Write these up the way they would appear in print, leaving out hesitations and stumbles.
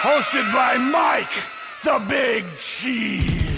Hosted by Mike, the Big Cheese.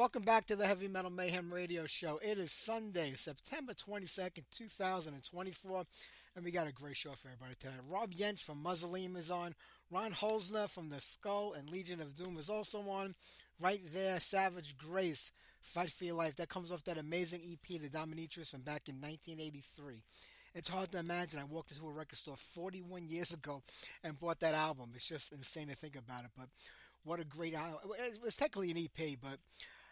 Welcome back to the Heavy Metal Mayhem Radio Show. It is Sunday, September 22nd, 2024, and we got a great show for everybody today. Rob Yench from Mausoleum is on. Ron Holzner from the Skull and Legion of Doom is also on. Right there, Savage Grace, Fight for Your Life. That comes off that amazing EP, The Dominatrix, from back in 1983. It's hard to imagine I walked into a record store 41 years ago and bought that album. It's just insane to think about it. But what a great album. It was technically an EP, but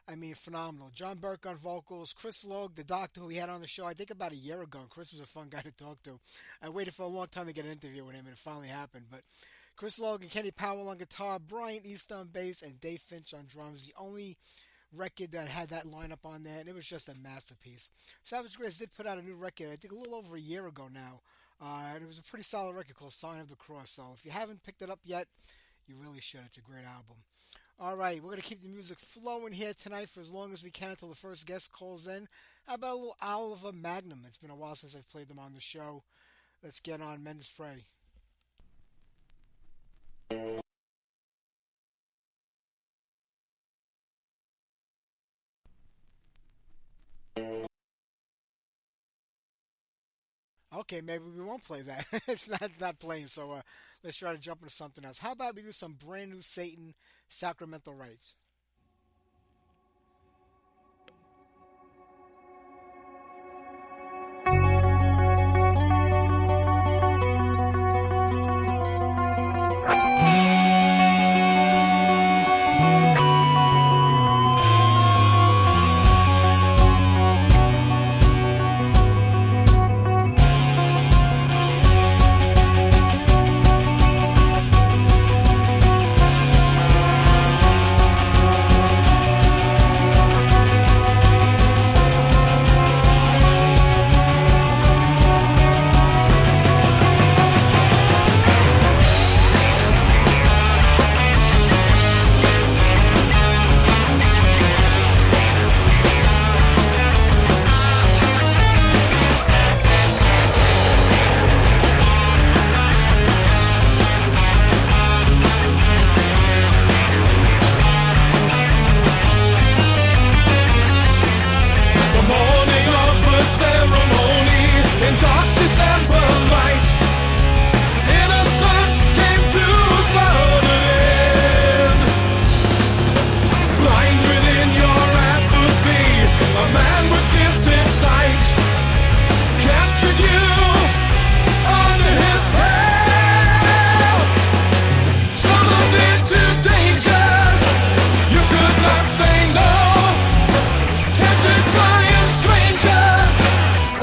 I mean, phenomenal. John Burke on vocals, Chris Logue, the doctor who we had on the show, I think about a year ago. And Chris was a fun guy to talk to. I waited for a long time to get an interview with him, and it finally happened. But Chris Logue and Kenny Powell on guitar, Brian East on bass, and Dave Finch on drums. The only record that had that lineup on there, and it was just a masterpiece. Savage Grace did put out a new record, I think a little over a year ago now, and it was a pretty solid record called Sign of the Cross. So if you haven't picked it up yet, you really should. It's a great album. All right, we're going to keep the music flowing here tonight for as long as we can until the first guest calls in. How about a little Oliver Magnum? It's been a while since I've played them on the show. Let's get on Men's Prey. Okay, maybe we won't play that. It's not playing, so let's try to jump into something else. How about we do some brand new Satan, Sacramental Rights?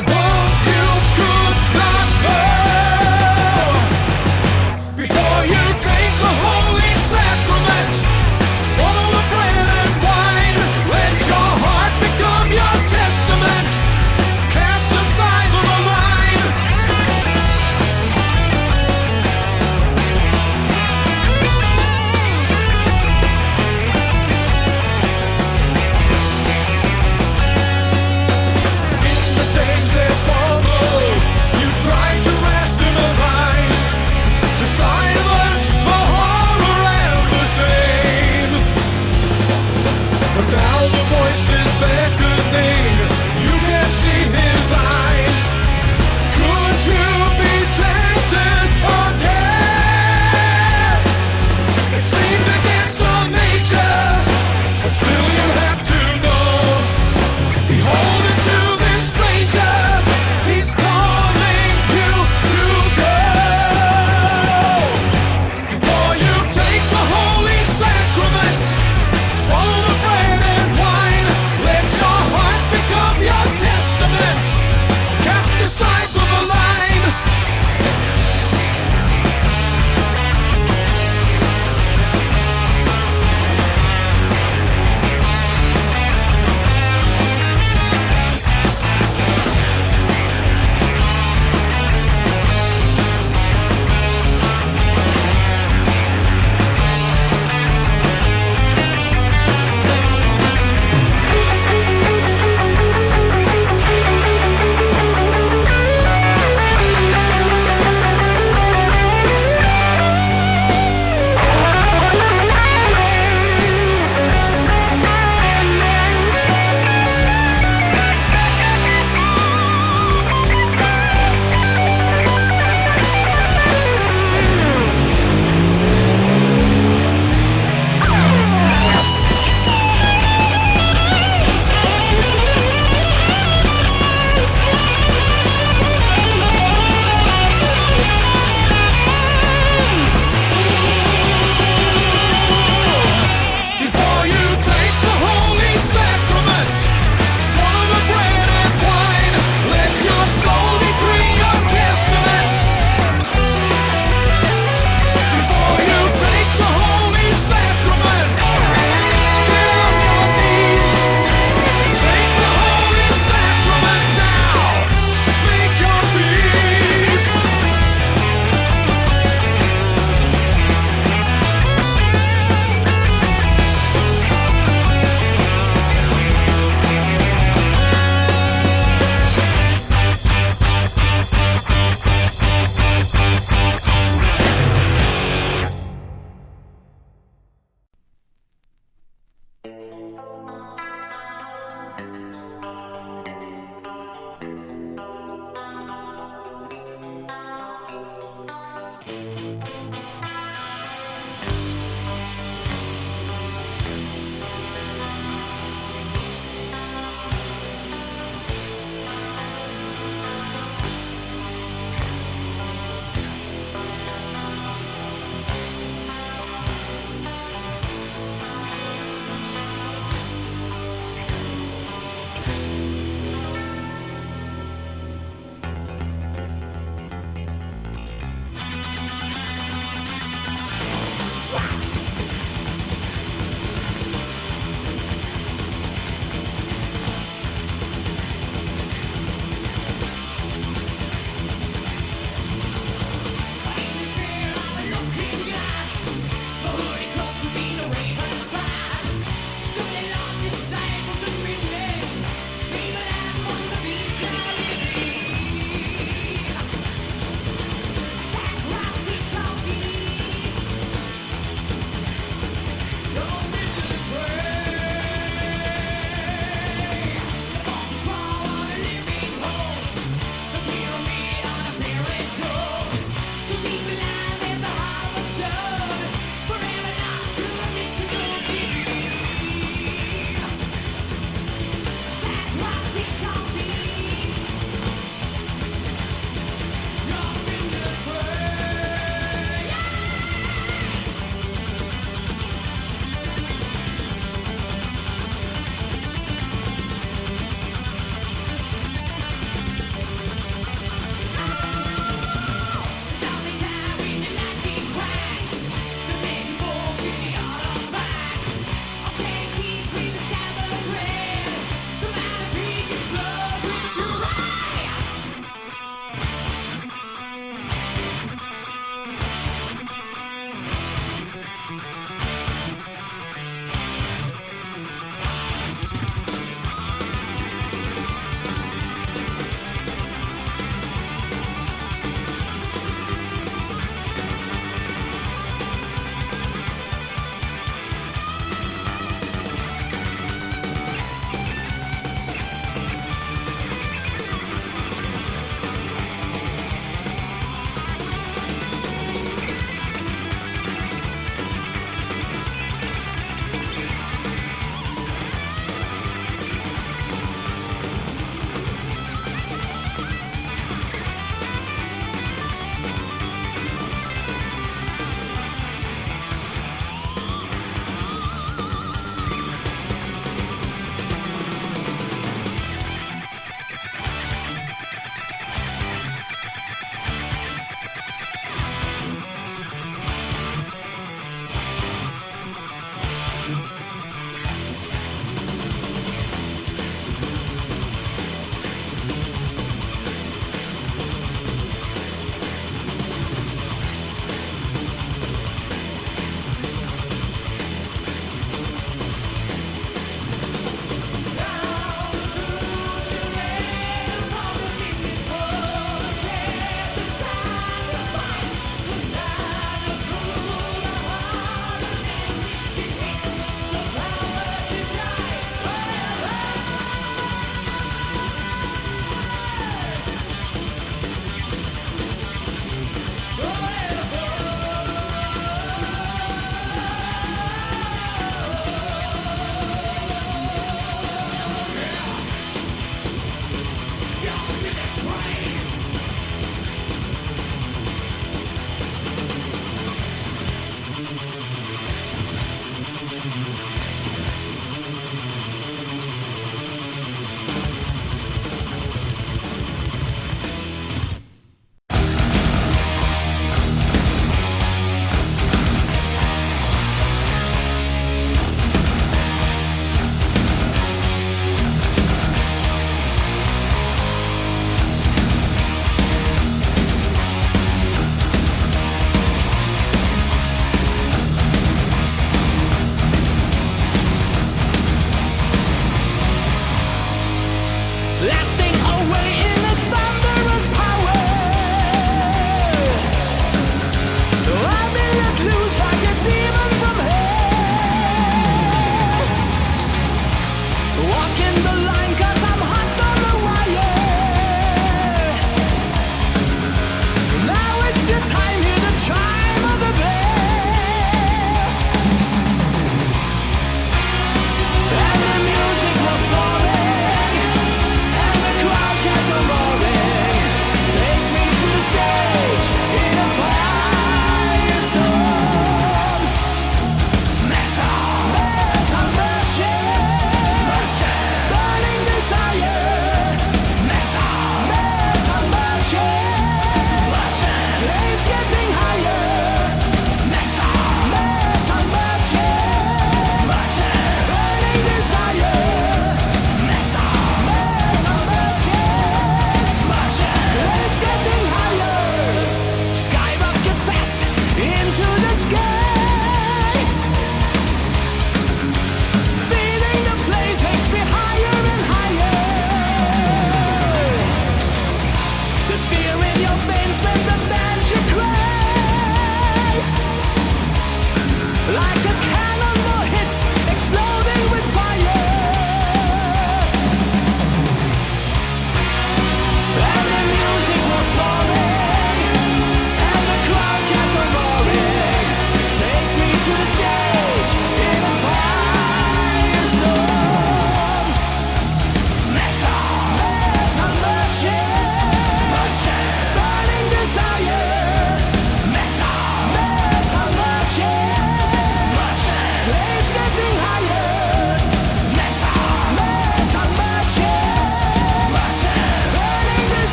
What you could not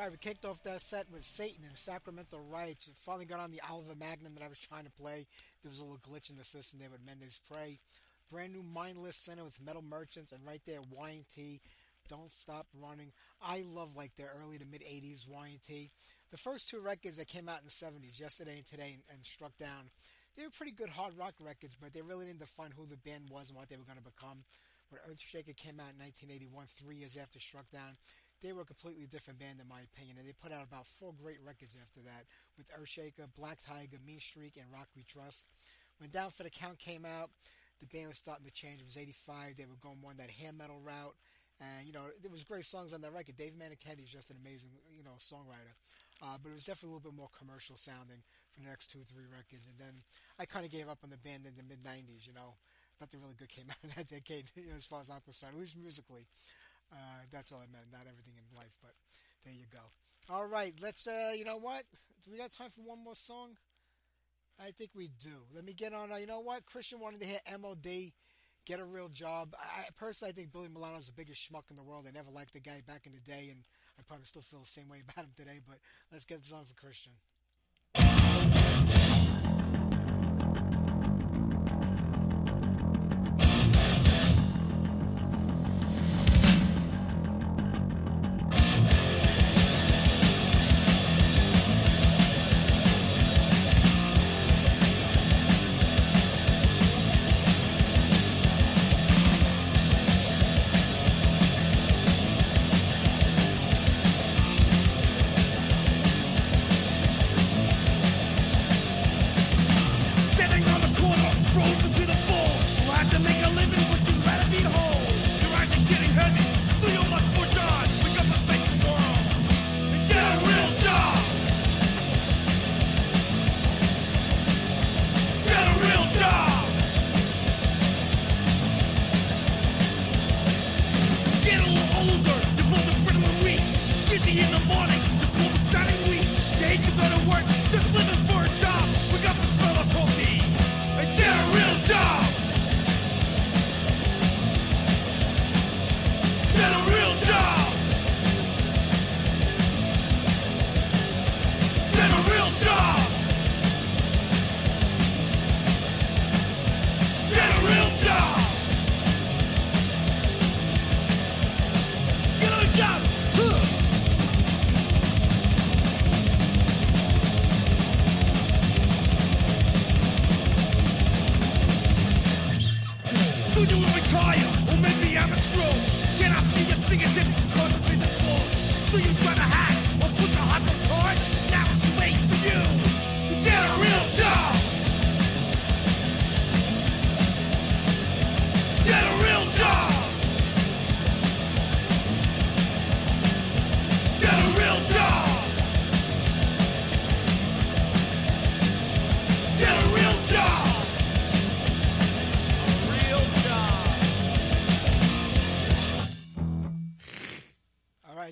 right, we kicked off that set with Satan and the Sacramento Riots. We finally got on the Alva Magnum that I was trying to play. There was a little glitch in the system there with Mendes Prey. Brand new Mindless Sinner with Metal Merchants, and right there, Y&T, Don't Stop Running. I love like their early to mid 80s Y&T. The first two records that came out in the 70s, Yesterday and Today and Struck Down, they were pretty good hard rock records, but they really didn't define who the band was and what they were going to become. When Earthshaker came out in 1981, 3 years after Struck Down, they were a completely different band in my opinion, and they put out about 4 great records after that, with Earthshaker, Black Tiger, Mean Streak, and Rock We Trust. When Down for the Count came out, the band was starting to change. It was 85. They were going more in that hair metal route. And, there was great songs on that record. Dave Manichetti is just an amazing, songwriter. But it was definitely a little bit more commercial sounding for the next 2 or 3 records. And then I kind of gave up on the band in the mid-90s, Nothing really good came out in that decade, as far as I'm concerned, at least musically. That's all I meant, not everything in life, but there you go. All right, let's, you know what? Do we got time for one more song? I think we do. Let me get on, you know what? Christian wanted to hear MOD, Get a Real Job. Personally, I think Billy Milano's the biggest schmuck in the world. I never liked the guy back in the day, and I probably still feel the same way about him today, but let's get this on for Christian.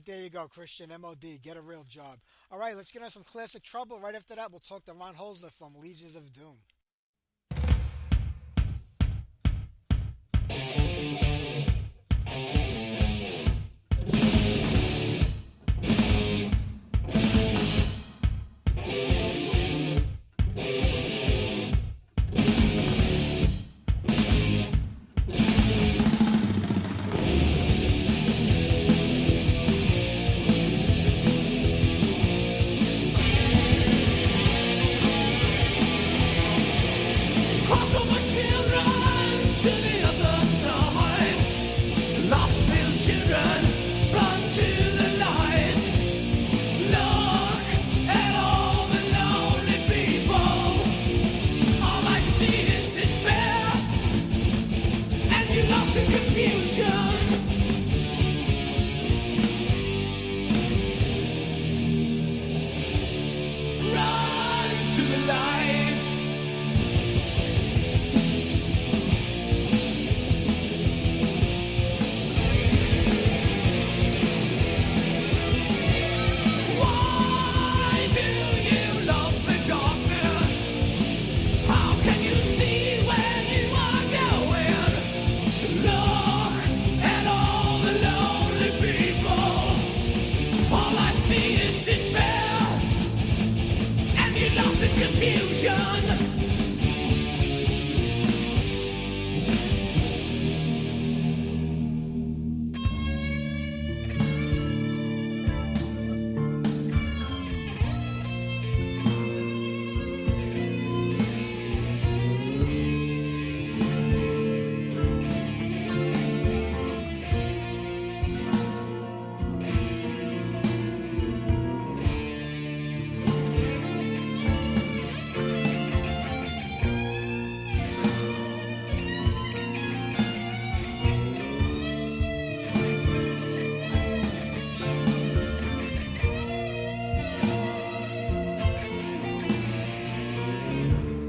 There you go, Christian, MOD, Get a Real Job. All right, let's get on some classic trouble. Right after that, we'll talk to Ron Holzner from Legions of Doom.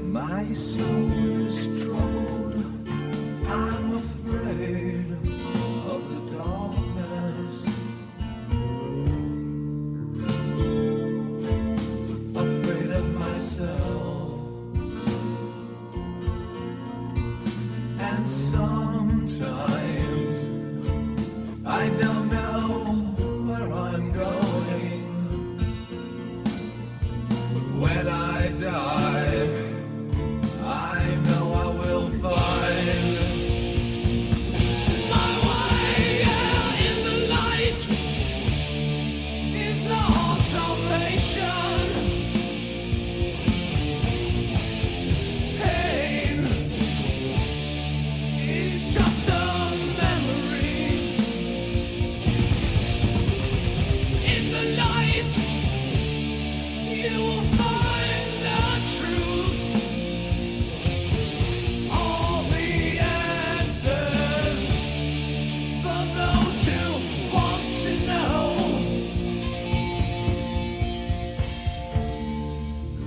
My soul is troubled, I'm afraid of the darkness, afraid of myself, and sometimes I don't know where I'm going, but when I die, I know I will find my way out in the light. It's our salvation. Pain is just a memory. In the light, you will find the truth. All the answers for those who want to know.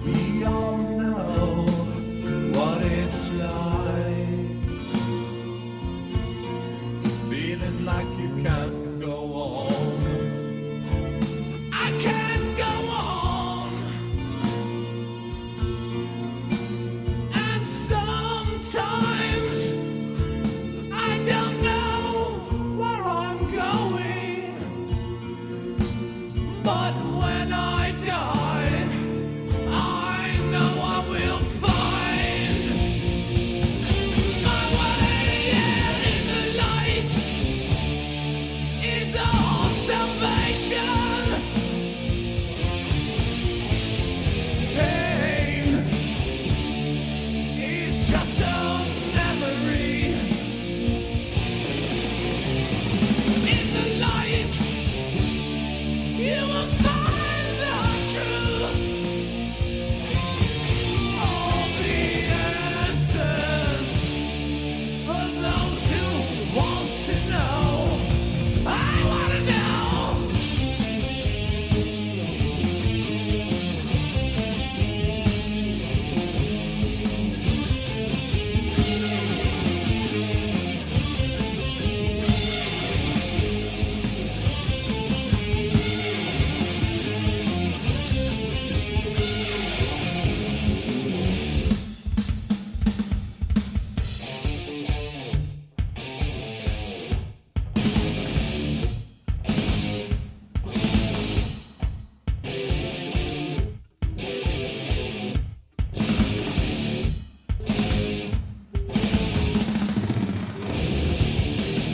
We all know what it's like, feeling like you can't go on. I can't go on. And sometimes I don't know where I'm going, but when I die, I know I will find my way out in the light. Is our salvation. Pain is just a memory. In the light, you will find the truth. All the answers for those who want to know. I want to know.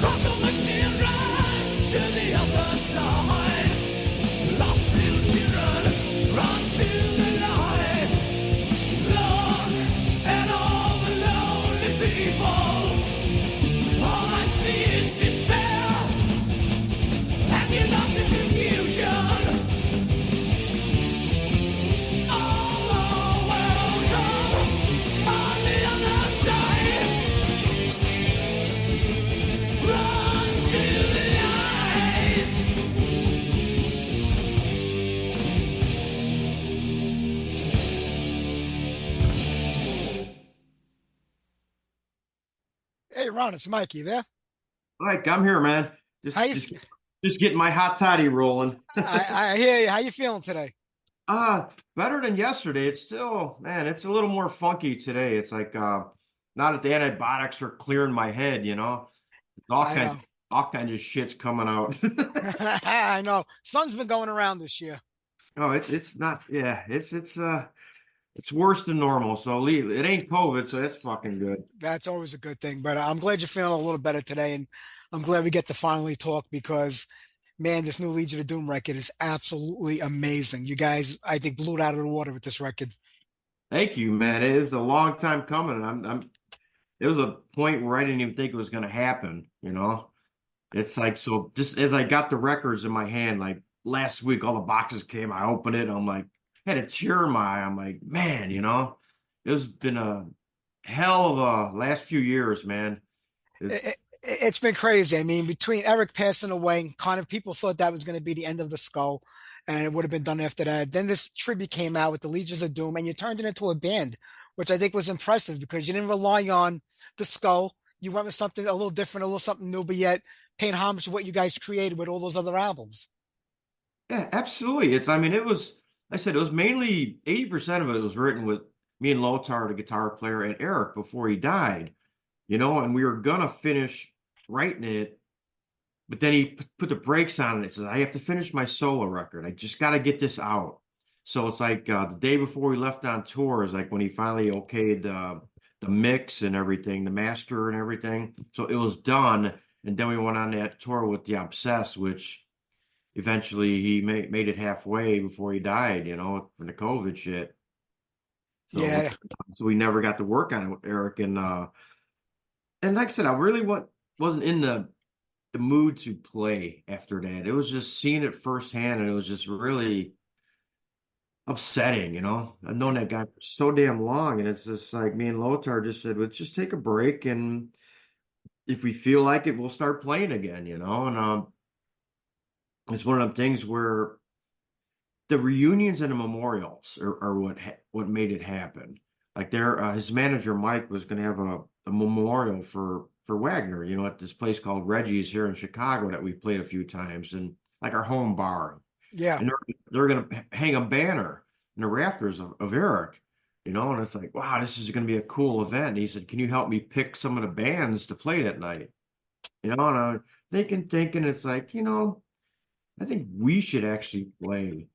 Cross over children to the other side. Lost little children, run to the light. Look at all the lonely people. All I see is despair. Have you lost in confusion? All the welcome on the other side. Run to the light. Hey, Ron, it's Mike. You there? Mike, I'm here, man. How you? Just getting my hot toddy rolling. I hear you. How you feeling today? Better than yesterday. It's still, man, it's a little more funky today. It's like now that the antibiotics are clearing my head, all I kinds know. all kinds of shit's coming out. I know. Sun's been going around this year. Oh, it's not, yeah, it's it's worse than normal. So it ain't COVID, so that's fucking good. That's always a good thing. But I'm glad you're feeling a little better today, and I'm glad we get to finally talk because, man, this new Legion of Doom record is absolutely amazing. You guys, I think, blew it out of the water with this record. Thank you, man. It is a long time coming. I'm it was a point where I didn't even think it was gonna happen, you know? It's like so just as I got the records in my hand, like last week all the boxes came, I opened it, I'm like had a tear in my eye. I'm like, man, it's been a hell of a last few years, man. It's It's been crazy. I mean, between Eric passing away, kind of people thought that was going to be the end of the skull, and it would have been done after that. Then this tribute came out with the Legions of Doom, and you turned it into a band, which I think was impressive because you didn't rely on the skull. You went with something a little different, a little something new, but yet paying homage to what you guys created with all those other albums. yeah, absolutely. I mean, I said it was mainly 80% of it was written with me and Lothar, the guitar player, and Eric before he died, and we were gonna finish writing it. But then he put the brakes on it. It says, I have to finish my solo record. I just got to get this out. So it's like the day before we left on tour is like when he finally okayed the mix and everything, the master and everything. So it was done. And then we went on that tour with the Obsessed, which eventually he made it halfway before he died, from the COVID shit. So, Yeah, so we never got to work on it with Eric. And like I said, I really wasn't in the mood to play after that. It was just seeing it firsthand, and it was just really upsetting. I've known that guy for so damn long, and it's just like me and Lothar just said, let's just take a break, and if we feel like it, we'll start playing again. And it's one of them things where the reunions and the memorials are what made it happen. Like his manager Mike was going to have a memorial for Wagner, at this place called Reggie's here in Chicago that we played a few times, and like our home bar. yeah. And they're going to hang a banner in the rafters of Eric, and it's like, wow, this is going to be a cool event. And he said, can you help me pick some of the bands to play that night? And I'm thinking, it's like, I think we should actually play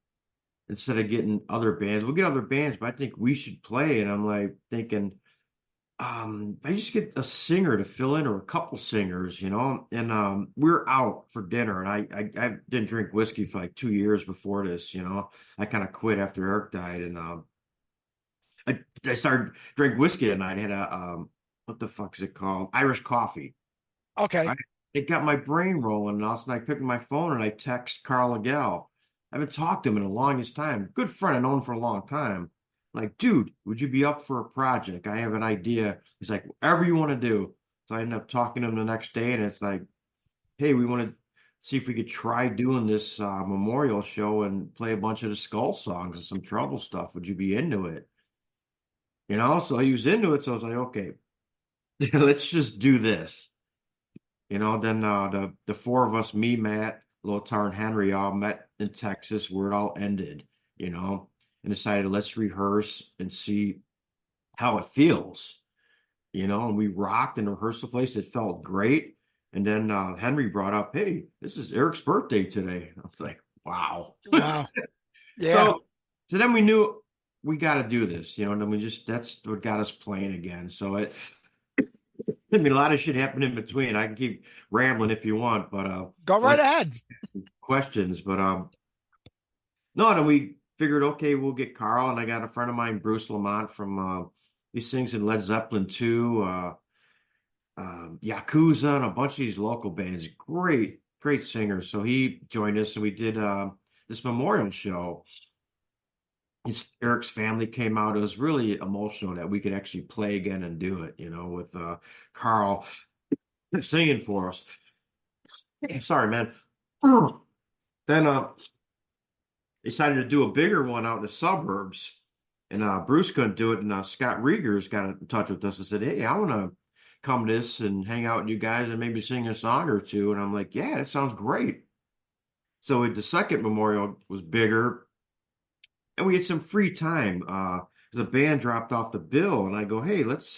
instead of getting other bands. We'll get other bands, but I think we should play. And I'm like thinking, I just get a singer to fill in or a couple singers, and we're out for dinner, and I didn't drink whiskey for like 2 years before this, I kind of quit after Eric died, and I started drink whiskey at night. I had a what the fuck is it called? Irish coffee. Okay. Right? It got my brain rolling, and all of a sudden I picked up my phone and I text Carl Legel. I haven't talked to him in the longest time. Good friend, I've known him for a long time. Like, dude, would you be up for a project? I have an idea. He's like, whatever you want to do. So I ended up talking to him the next day, and it's like, hey, we want to see if we could try doing this memorial show and play a bunch of the Skull songs and some Trouble stuff. Would you be into it? So he was into it. So I was like, okay, let's just do this. Then the four of us, me, Matt, Lothar, and Henry, all met in Texas where it all ended, and decided let's rehearse and see how it feels, and we rocked in the rehearsal place. It felt great. And then Henry brought up, hey, this is Eric's birthday today. I was like, wow. Wow. Yeah. So then we knew we got to do this, and then that's what got us playing again. So I mean, a lot of shit happened in between. I can keep rambling if you want, but Go right ahead. questions. But no, then we figured, okay, we'll get Carl, and I got a friend of mine, Bruce Lamont from he sings in Led Zeppelin 2, Yakuza, and a bunch of these local bands. Great singers. So he joined us, and we did this memorial show. Eric's family came out. It was really emotional that we could actually play again and do it, with Carl singing for us. Sorry, man. Then decided to do a bigger one out in the suburbs, and Bruce couldn't do it. And Scott Riegers got in touch with us and said, hey, I want to come to this and hang out with you guys and maybe sing a song or two. And I'm like, yeah, that sounds great. So the second memorial was bigger, and we had some free time because the band dropped off the bill. And I go, hey, let's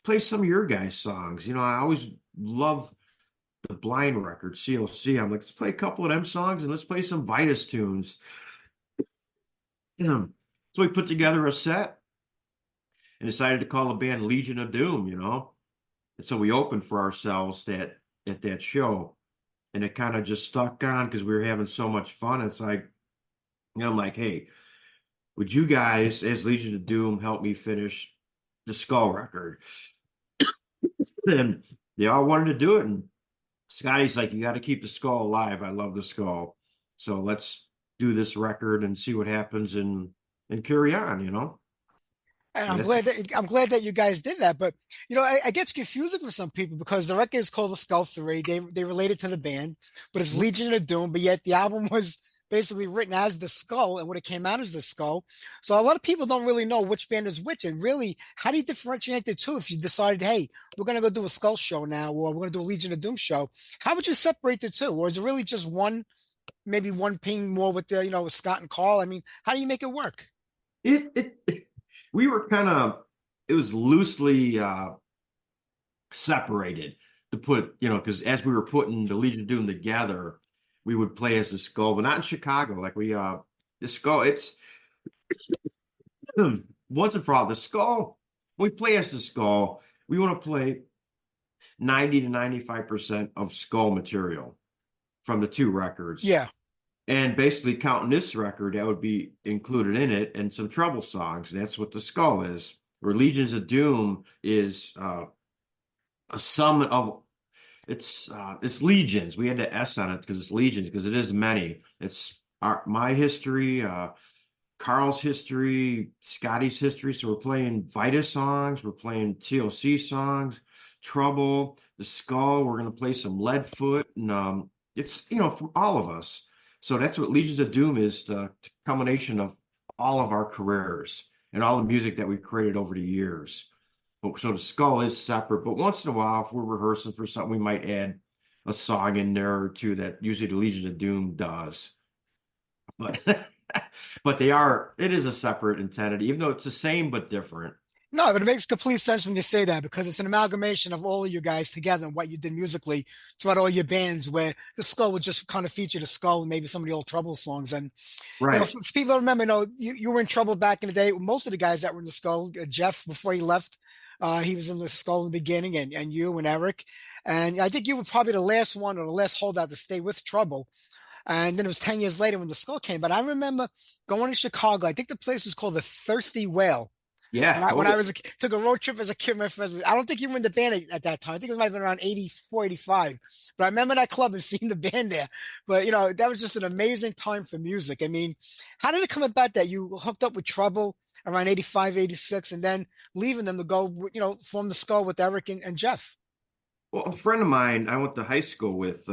play some of your guys' songs. I always love the Blind record, COC. I'm like, let's play a couple of them songs and let's play some Vitus tunes. So So we put together a set and decided to call the band Legion of Doom, And so we opened for ourselves at that show. And it kind of just stuck on because we were having so much fun. It's like, I'm like, hey, would you guys, as Legion of Doom, help me finish the Skull record? And they all wanted to do it. And Scotty's like, you got to keep the Skull alive. I love the Skull. So let's do this record and see what happens and carry on. And And that's, I'm glad that you guys did that. But it gets confusing for some people because the record is called The Skull 3. They relate it to the band, but it's Legion of Doom. But yet the album was basically written as The Skull, and when it came out as The Skull. So a lot of people don't really know which band is which. And really, how do you differentiate the two? If you decided, hey, we're gonna go do a Skull show now, or we're gonna do a Legion of Doom show, how would you separate the two? Or is it really just one, maybe one ping more with the with Scott and Carl? I mean, how do you make it work? we were kind of, it was loosely separated to put, because as we were putting the Legion of Doom together, we would play as the Skull, but not in Chicago. Like the Skull, it's once and for all, the Skull, when we play as the Skull, we want to play 90 to 95% of Skull material from the two records. Yeah. And basically counting this record, that would be included in it, and some Trouble songs. That's what the Skull is. Where Legions of Doom is a sum of it's legions. We had the S on it because it's legions, because it is many. It's my history, Carl's history, Scotty's history. So we're playing Vita songs, we're playing TLC songs, Trouble, the Skull. We're gonna play some Leadfoot, and it's for all of us. So that's what Legions of Doom is, the combination of all of our careers and all the music that we've created over the years. So the Skull is separate, but once in a while, if we're rehearsing for something, we might add a song in there or two that usually the Legion of Doom does. But but it is a separate entity, even though it's the same but different. No, but it makes complete sense when you say that because it's an amalgamation of all of you guys together and what you did musically throughout all your bands, where the Skull would just kind of feature the Skull and maybe some of the old Trouble songs. And Right. for people that remember, you were in Trouble back in the day. Most of the guys that were in the Skull, Jeff before he left, he was in the Skull in the beginning, and you and Eric, and I think you were probably the last one or the last holdout to stay with Trouble. And then it was 10 years later when the Skull came. But I remember going to Chicago. I think the place was called the Thirsty Whale. Yeah. When I took a road trip as a kid, my friends, I don't think you were in the band at that time. I think it might have been around 84, 85. But I remember that club and seeing the band there. But, that was just an amazing time for music. I mean, how did it come about that you hooked up with Trouble around 85, 86, and then leaving them to go, form the Skull with Eric and Jeff? Well, a friend of mine I went to high school with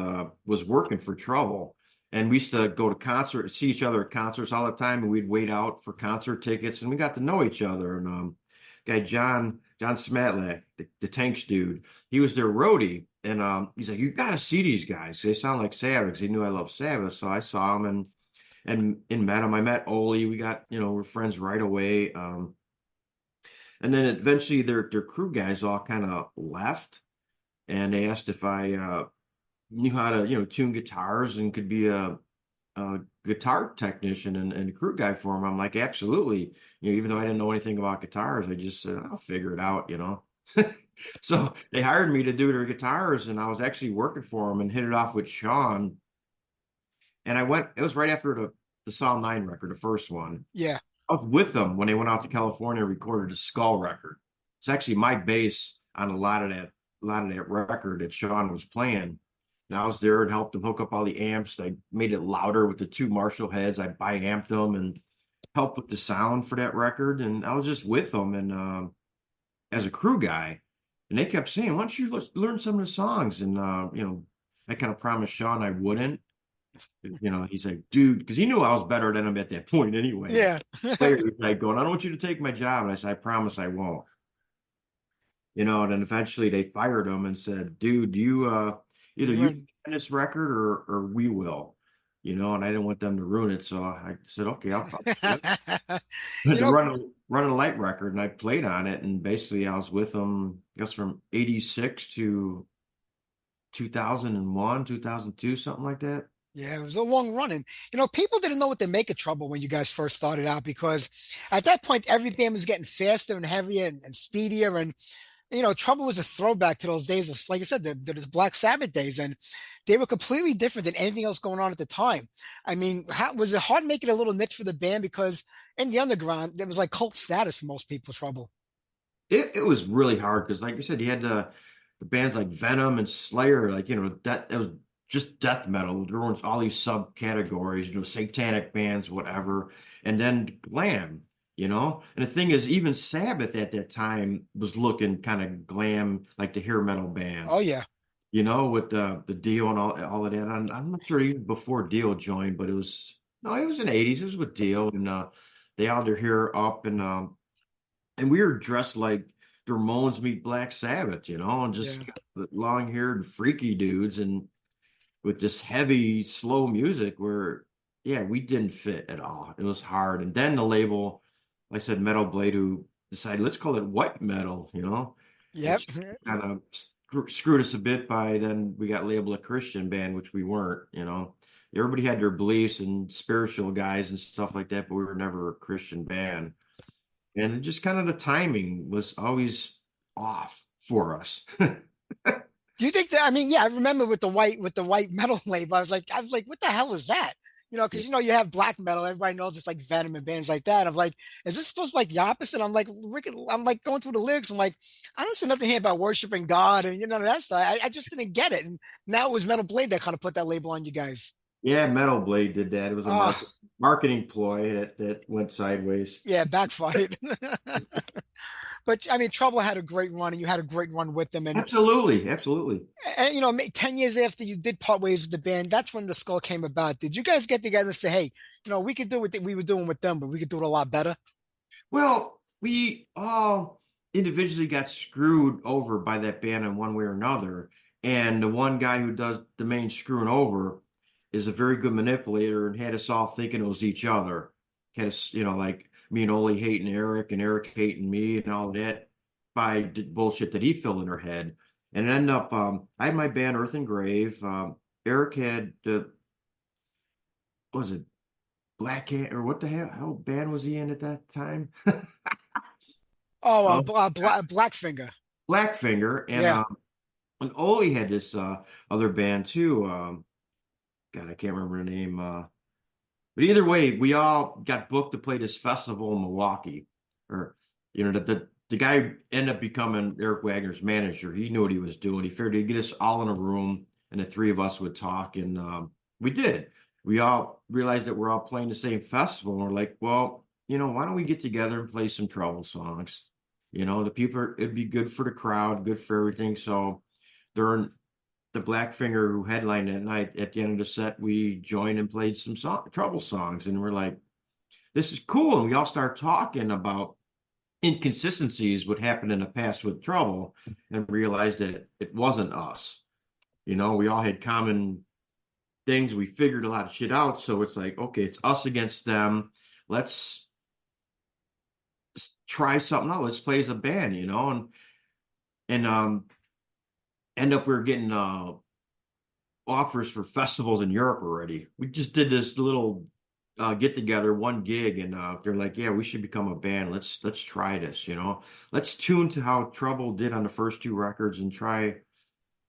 was working for Trouble. And we used to go to concerts, see each other at concerts all the time, and we'd wait out for concert tickets, and we got to know each other. And guy John Smatlak, the Tanks dude, he was their roadie, and he's like, "You got to see these guys. They sound like Sabbath." He knew I loved Sabbath, so I saw him and met him. I met Oli. We got we're friends right away. And then eventually their crew guys all kind of left, and they asked if I knew how to tune guitars and could be a guitar technician and a crew guy for him. I'm like, absolutely. Even though I didn't know anything about guitars, I just said, I'll figure it out. So they hired me to do their guitars, and I was actually working for them and hit it off with Sean. And it was right after the Psalm 9 record, the first one. Yeah. I was with them when they went out to California and recorded the Skull record. It's actually my bass on a lot of that record that Sean was playing. And I was there and helped him hook up all the amps. I made it louder with the two Marshall heads. I bi-amped them and helped with the sound for that record. And I was just with them and as a crew guy. And they kept saying, "Why don't you learn some of the songs?" And I kind of promised Sean I wouldn't. He's like, "Dude," because he knew I was better than him at that point anyway. Yeah. He's like going, "I don't want you to take my job." And I said, "I promise I won't." And then eventually they fired him and said, "Dude, you either you Right. sign this record or we will," and I didn't want them to ruin it. So I said, "Okay, I'll to run a light record," and I played on it. And basically I was with them, I guess from 86 to 2001, 2002, something like that. Yeah, it was a long run. And, people didn't know what to make of Trouble when you guys first started out because at that point, every band was getting faster and heavier and speedier. And, Trouble was a throwback to those days of, like I said, the Black Sabbath days. And they were completely different than anything else going on at the time. I mean, was it hard making a little niche for the band? Because in the underground, there was like cult status for most people, Trouble. It was really hard because, like you said, you had the bands like Venom and Slayer, like that it was just death metal. There was all these subcategories, satanic bands, whatever, and then glam, And the thing is, even Sabbath at that time was looking kind of glam, like the hair metal Oh, bands, yeah. with the Dio and all of that. I'm not sure even before Dio joined, but it was no, it was in the '80s. It was with Dio, and they had their hair up, and we were dressed like the Ramones meet Black Sabbath, and just Yeah. long-haired freaky dudes and with this heavy, slow music where, yeah, we didn't fit at all. It was hard. And then the label, like I said, Metal Blade, who decided, let's call it white metal, Yep. which kind of screwed us a bit by then we got labeled a Christian band, which we weren't. Everybody had their beliefs and spiritual guys and stuff like that, but we were never a Christian band. And just kind of the timing was always off for us. Do you think that? I mean, yeah, I remember with the white metal label. I was like, what the hell is that? Because you have black metal. Everybody knows it's like Venom and bands like that. I'm like, is this supposed to be like the opposite? I'm like going through the lyrics. I'm like, I don't see nothing here about worshiping God and that stuff. I just didn't get it. And now it was Metal Blade that kind of put that label on you guys. Yeah, Metal Blade did that. It was a Oh, marketing ploy that went sideways. yeah, backfired. But I mean, Trouble had a great run, and you had a great run with them. And Absolutely, absolutely. And 10 years after you did part ways with the band, that's when the Skull came about. Did you guys get together and say, "Hey, we could do what we were doing with them, but we could do it a lot better"? Well, we all individually got screwed over by that band in one way or another. And the one guy who does the main screwing over is a very good manipulator and had us all thinking it was each other. Had us, like me and Ole hating Eric and Eric hating me and all that by bullshit that he filled in her head. And it ended up, I had my band Earth and Grave. Eric had, what was it, Black Cat, or what the hell band was he in at that time? Oh, Oh, Blackfinger. Blackfinger, Yeah. and Ole had this other band too. God, I can't remember the name. But either way, we all got booked to play this festival in Milwaukee. Or, the guy ended up becoming Eric Wagner's manager. He knew what he was doing. He figured he'd get us all in a room, and the three of us would talk, and we did. We all realized that we're all playing the same festival, and we're like, well, why don't we get together and play some Trouble songs? It'd be good for the crowd, good for everything. So during the Blackfinger who headlined that night, at the end of the set, we joined and played some Trouble songs, and we're like, this is cool. And we all start talking about inconsistencies, what happened in the past with Trouble, and realized that it wasn't us. We all had common things. We figured a lot of shit out. So it's like, okay, it's us against them. Let's try something out. Let's play as a band, and end up we were getting offers for festivals in Europe already. We just did this little get together, one gig, and they're like, yeah, we should become a band. Let's try this, Let's tune to how Trouble did on the first two records and try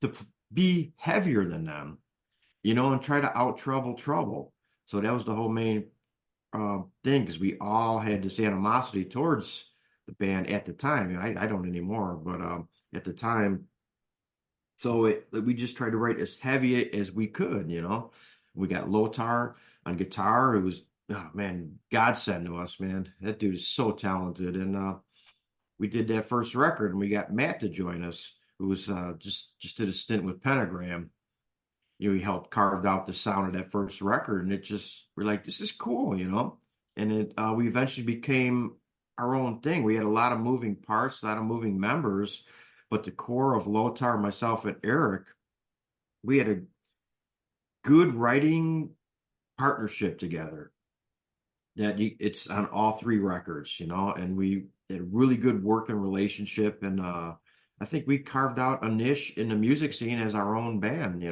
to be heavier than them, and try to out Trouble. So that was the whole main thing, because we all had this animosity towards the band at the time. I don't anymore, but at the time. So we just tried to write as heavy as we could. We got Lothar on guitar. It was, oh man, godsend to us, man. That dude is so talented. And we did that first record, and we got Matt to join us, who was just did a stint with Pentagram. He helped carve out the sound of that first record, and we're like, this is cool, And we eventually became our own thing. We had a lot of moving parts, a lot of moving members, but the core of Lothar, myself, and Eric, we had a good writing partnership together. It's on all three records, and we had a really good working relationship, and I think we carved out a niche in the music scene as our own band.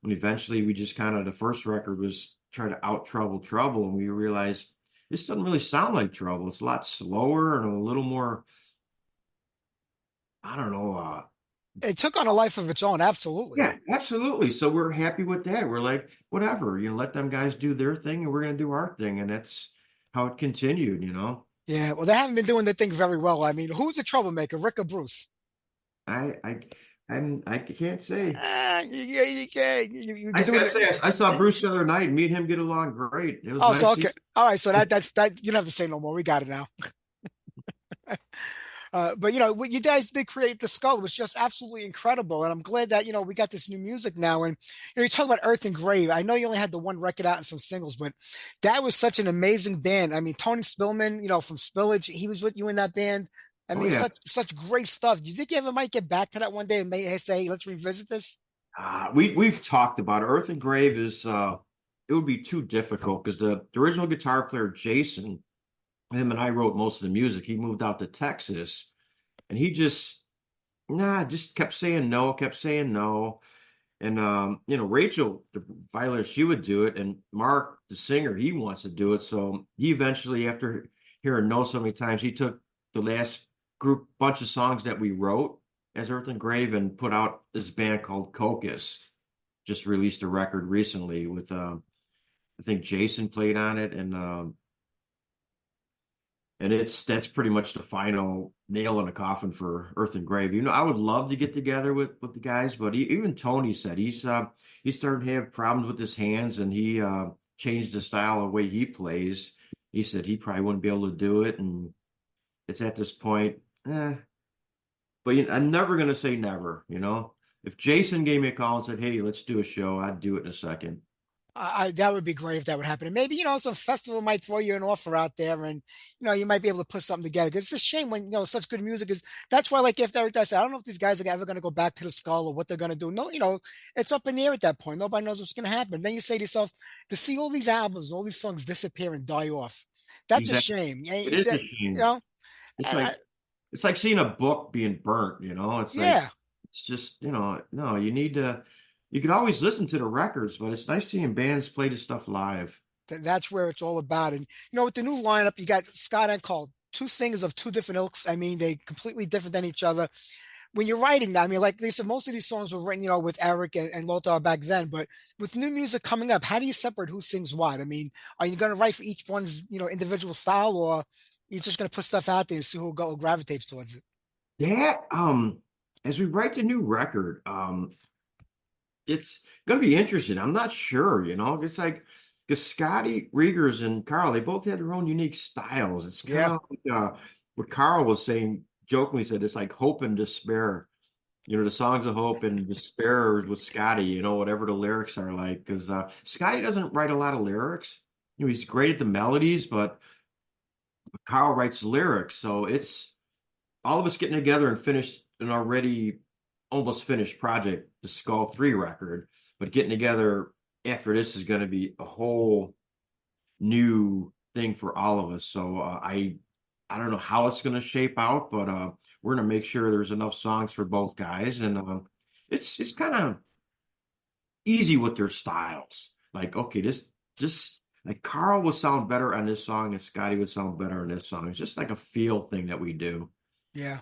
And eventually we just kind of, the first record was try to out Trouble, and we realized this doesn't really sound like Trouble. It's a lot slower and a little more, I don't know, It took on a life of its own, absolutely. yeah, absolutely. So we're happy with that. We're like, whatever, let them guys do their thing and we're gonna do our thing. And that's how it continued. Yeah, well, they haven't been doing their thing very well. I mean, who's the troublemaker, Rick or Bruce? I I I can't say. You can't. I You're just doing gotta it. say, I saw Bruce the other night and me and him get along great. It was Oh, so nice. okay. All right, so that's that. You don't have to say no more. We got it now. But what you guys did create the skull was just absolutely incredible, and I'm glad that we got this new music now. And you talk about Earth and Grave. I know you only had the one record out and some singles, but that was such an amazing band. I mean, Tony Spillman, from Spillage, he was with you in that band. I Oh mean, yeah. such great stuff. Do you think you ever might get back to that one day and may say, hey, let's revisit this? We've talked about it. Earth and Grave is it would be too difficult because the original guitar player Jason, him and I wrote most of the music. He moved out to Texas and he just kept saying no, kept saying no. And Rachel, the violinist, she would do it, and Mark, the singer, he wants to do it. So he eventually, after hearing no so many times, he took the last group bunch of songs that we wrote as Earth and Grave and put out this band called Cocus. Just released a record recently with I think Jason played on it, and that's pretty much the final nail in the coffin for Earth and Grave. I would love to get together with the guys, but even Tony said he started to have problems with his hands, and he changed the style of the way he plays. He said he probably wouldn't be able to do it, and it's at this point, But I'm never gonna say never. If Jason gave me a call and said, "Hey, let's do a show," I'd do it in a second. That would be great if that would happen. And maybe, some festival might throw you an offer out there and, you might be able to put something together. 'Cause it's a shame when, such good music is, that's why, like, if Eric, I said, I don't know if these guys are ever going to go back to the skull or what they're going to do. No, it's up in the air at that point. Nobody knows what's going to happen. Then you say to yourself, to see all these albums, all these songs disappear and die off. That's a Exactly. shame. Yeah, It is a you shame. know, It's and like it's like seeing a book being burnt. It's like yeah. it's just, no, you could always listen to the records, but it's nice seeing bands play the stuff live. That's where it's all about. And with the new lineup, you got Scott and Cole, two singers of two different ilks. I mean, they completely different than each other. When you're writing that, I mean, like they said, most of these songs were written, with Eric and Lothar back then. But with new music coming up, how do you separate who sings what? I mean, are you going to write for each one's, individual style, or you're just going to put stuff out there and see who gravitates towards it? That as we write the new record, it's gonna be interesting. I'm not sure. It's like because Scotty Riegers and Carl, they both had their own unique styles. It's kind Yeah, of like what Carl was saying, jokingly said, it's like hope and despair. The songs of hope and despair with Scotty, whatever the lyrics are like. Because Scotty doesn't write a lot of lyrics. He's great at the melodies, but Carl writes lyrics. So it's all of us getting together and finished an already almost finished project, the Skull 3 record, but getting together after this is going to be a whole new thing for all of us. So I don't know how it's going to shape out, but we're going to make sure there's enough songs for both guys, and it's kind of easy with their styles. Like, okay, this like Carl would sound better on this song, and Scotty would sound better on this song. It's just like a feel thing that we do. yeah.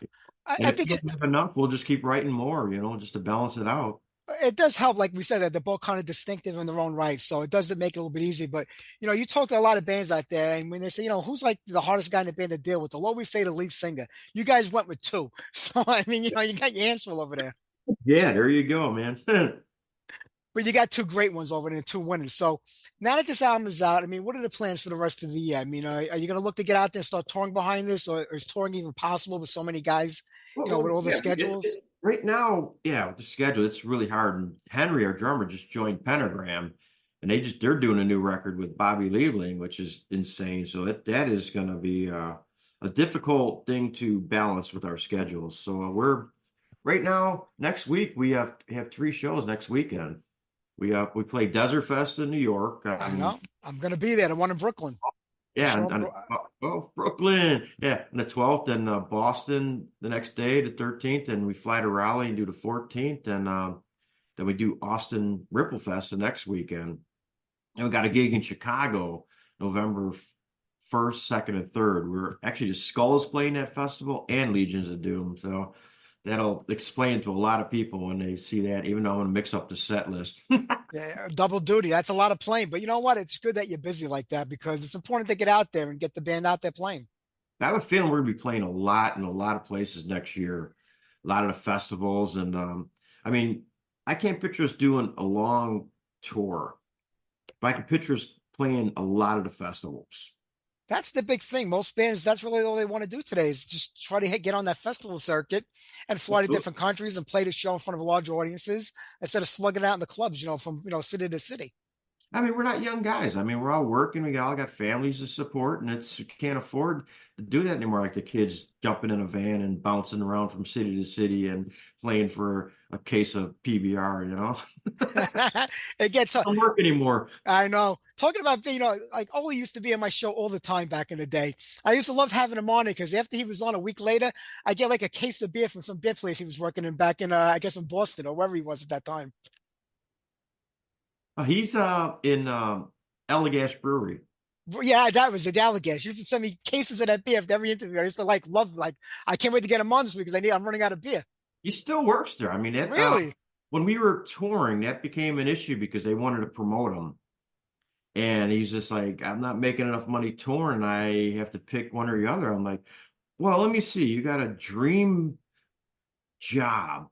And I if think we don't have enough, we'll just keep writing more, just to balance it out. it does help, like we said, that they're both kind of distinctive in their own right. So it does make it a little bit easy. But you talk to a lot of bands out there, and when they say, who's like the hardest guy in the band to deal with, they'll always say the lead singer. You guys went with two, so I mean, you got your hands full over there. Yeah, there you go, man. But you got two great ones over there and two winners. So now that this album is out, I mean, what are the plans for the rest of the year? I mean, are you going to look to get out there and start touring behind this, or is touring even possible with so many guys? With all the Yeah, schedules. right now, yeah, with the schedule, it's really hard. And Henry, our drummer, just joined Pentagram, and they're doing a new record with Bobby Liebling, which is insane. So that is going to be a difficult thing to balance with our schedules. So we're right now. Next week we have 3 shows next weekend. We play Desert Fest in New York. I know. I'm going to be there. The one in Brooklyn. Yeah, So Brooklyn. Yeah, on the 12th, and Boston the next day, the 13th, and we fly to Raleigh and do the 14th. And Then we do Austin Ripple Fest the next weekend. And we got a gig in Chicago, November 1st, 2nd, and 3rd. We're actually just Skulls playing that festival and Legions of Doom. So that'll explain to a lot of people when they see that, even though I'm going to mix up the set list. Yeah, double duty. That's a lot of playing. But you know what? It's good that you're busy like that because it's important to get out there and get the band out there playing. I have a feeling we're going to be playing a lot in a lot of places next year, a lot of the festivals. And I mean, I can't picture us doing a long tour, but I can picture us playing a lot of the festivals. That's the big thing. Most bands, that's really all they want to do today is just try to get on that festival circuit and fly to different countries and play the show in front of large audiences instead of slugging out in the clubs, from city to city. I mean, we're not young guys. I mean, we're all working. We all got families to support, and we can't afford to do that anymore. Like the kids jumping in a van and bouncing around from city to city and playing for a case of PBR. It gets Don't work anymore. I know. Talking about, like Ole used to be on my show all the time back in the day. I used to love having him on it because after he was on a week later, I get like a case of beer from some beer place he was working in back in, I guess in Boston or wherever he was at that time. He's in Allagash Brewery. Yeah, that was the Allagash. He used to send me cases of that beer after every interview. I used to love, I can't wait to get him on this week because I'm running out of beer. He still works there. I mean, Really? When we were touring, that became an issue because they wanted to promote him. And he's just like, I'm not making enough money touring. I have to pick one or the other. I'm like, well, let me see. You got a dream job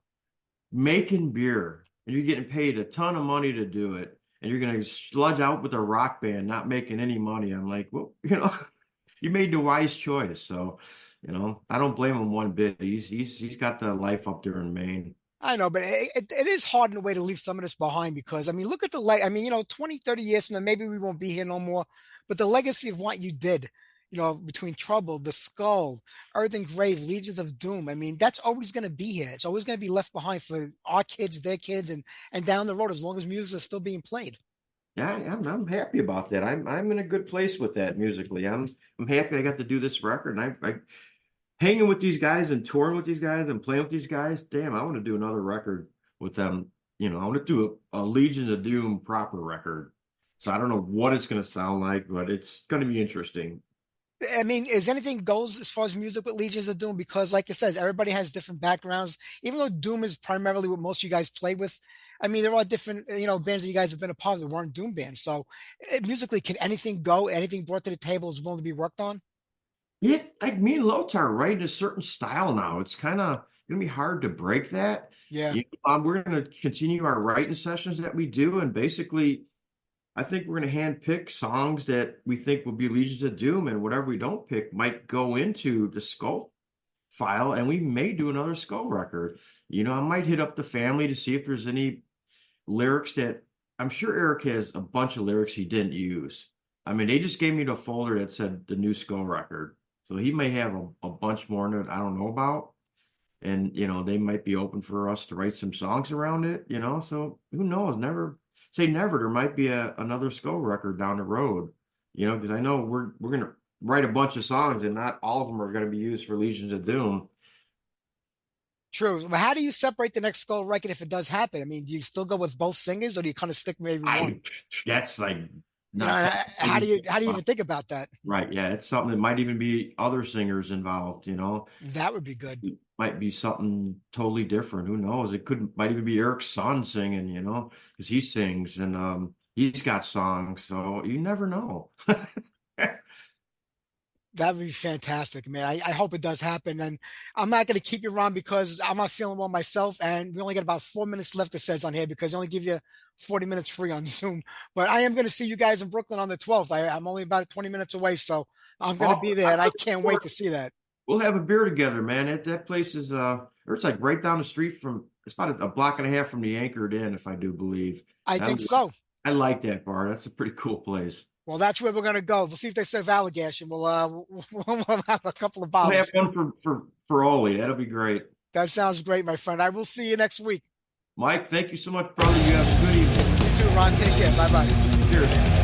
making beer, and you're getting paid a ton of money to do it. And you're going to sludge out with a rock band, not making any money. I'm like, well, you made the wise choice. So, I don't blame him one bit. He's got the life up there in Maine. I know, but it is hard in a way to leave some of this behind because, look at 20, 30 years from now, maybe we won't be here no more, but the legacy of what you did, between Trouble, The Skull, Earth and Grave, Legions of Doom, that's always going to be here. It's always going to be left behind for our kids, their kids, and down the road, as long as music is still being played. Yeah, I'm happy about that. I'm in a good place with that musically. I'm happy I got to do this record, and I hanging with these guys and touring with these guys and playing with these guys. Damn, I want to do another record with them. I want to do a Legion of Doom proper record. So I don't know what it's going to sound like, but it's going to be interesting. Is anything goes as far as music with Legions of Doom? Because like it says, everybody has different backgrounds. Even though Doom is primarily what most of you guys play with, there are different, bands that you guys have been a part of that weren't Doom bands. So musically, can anything go? Anything brought to the table is willing to be worked on? Like me and Lothar write a certain style now. It's kind of going to be hard to break that. Yeah. We're going to continue our writing sessions that we do. And basically, I think we're going to hand pick songs that we think will be Legions of Doom. And whatever we don't pick might go into the Skull file. And we may do another Skull record. I might hit up the family to see if there's any lyrics that I'm sure Eric has a bunch of lyrics he didn't use. They just gave me the folder that said the new Skull record. So he may have a bunch more in it I don't know about. And, they might be open for us to write some songs around it, so who knows? Never say never. There might be another Skull record down the road, because I know we're going to write a bunch of songs and not all of them are going to be used for Legions of Doom. True. But how do you separate the next Skull record if it does happen? Do you still go with both singers or do you kind of stick maybe one? That's like... how do you even think about that? Right. Yeah. It's something that might even be other singers involved, That would be good. It might be something totally different. Who knows? Might even be Eric's son singing, because he sings and he's got songs. So you never know. That would be fantastic, man. I hope it does happen. And I'm not going to keep you around because I'm not feeling well myself. And we only got about 4 minutes left, it says on here, because they only give you 40 minutes free on Zoom. But I am going to see you guys in Brooklyn on the 12th. I'm only about 20 minutes away. So I'm going to be there. And I can't wait to see that. We'll have a beer together, man. That place is, it's like right down the street it's about a block and a half from the Anchored Inn, if I do believe. I think so. I like that bar. That's a pretty cool place. Well, that's where we're going to go. We'll see if they serve Allagash, and we'll have a couple of bottles. We'll have one for Oli. That'll be great. That sounds great, my friend. I will see you next week. Mike, thank you so much, brother. You have a good evening. You too, Ron. Take care. Bye-bye. Cheers.